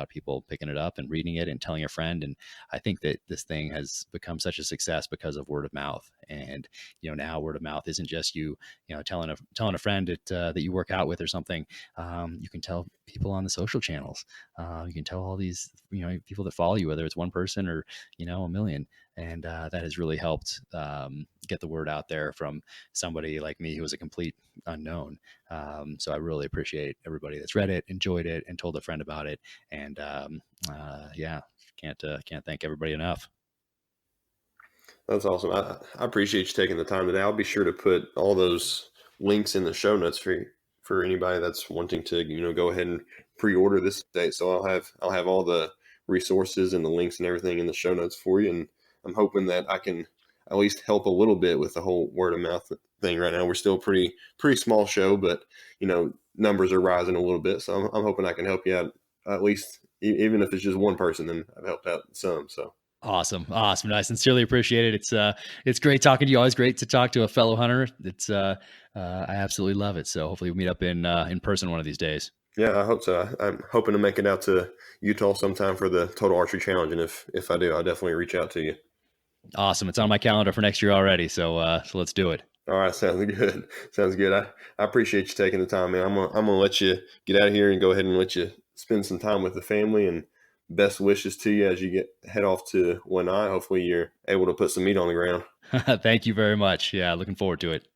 people picking it up and reading it and telling a friend. And I think that this thing has become such a success because of word of mouth. And now word of mouth isn't just you telling a friend that you work out with or something. You can tell people on the social channels. You can tell all these people that follow you, whether it's one person or a million. And that has really helped get the word out there from somebody like me who was a complete unknown. So I really appreciate everybody that's read it, enjoyed it, and told a friend about it. And can't thank everybody enough. That's awesome. I appreciate you taking the time today. I'll be sure to put all those links in the show notes for anybody that's wanting to go ahead and pre-order this date. So I'll have all the resources and the links and everything in the show notes for you. And I'm hoping that I can at least help a little bit with the whole word of mouth thing. Right now, we're still a pretty small show, but numbers are rising a little bit. So I'm hoping I can help you out at least, even if it's just one person. Then I've helped out some. So. Awesome. I sincerely appreciate it. It's great talking to you. Always great to talk to a fellow hunter. I absolutely love it. So hopefully we'll meet up in person one of these days. Yeah, I hope so. I'm hoping to make it out to Utah sometime for the Total Archery Challenge, and if I do, I'll definitely reach out to you. Awesome. It's on my calendar for next year already. So let's do it. All right, sounds good. Sounds good. I appreciate you taking the time, man. I'm gonna let you get out of here and go ahead and let you spend some time with the family. And best wishes to you as you head off to Lanai. Hopefully, you're able to put some meat on the ground. Thank you very much. Yeah, looking forward to it.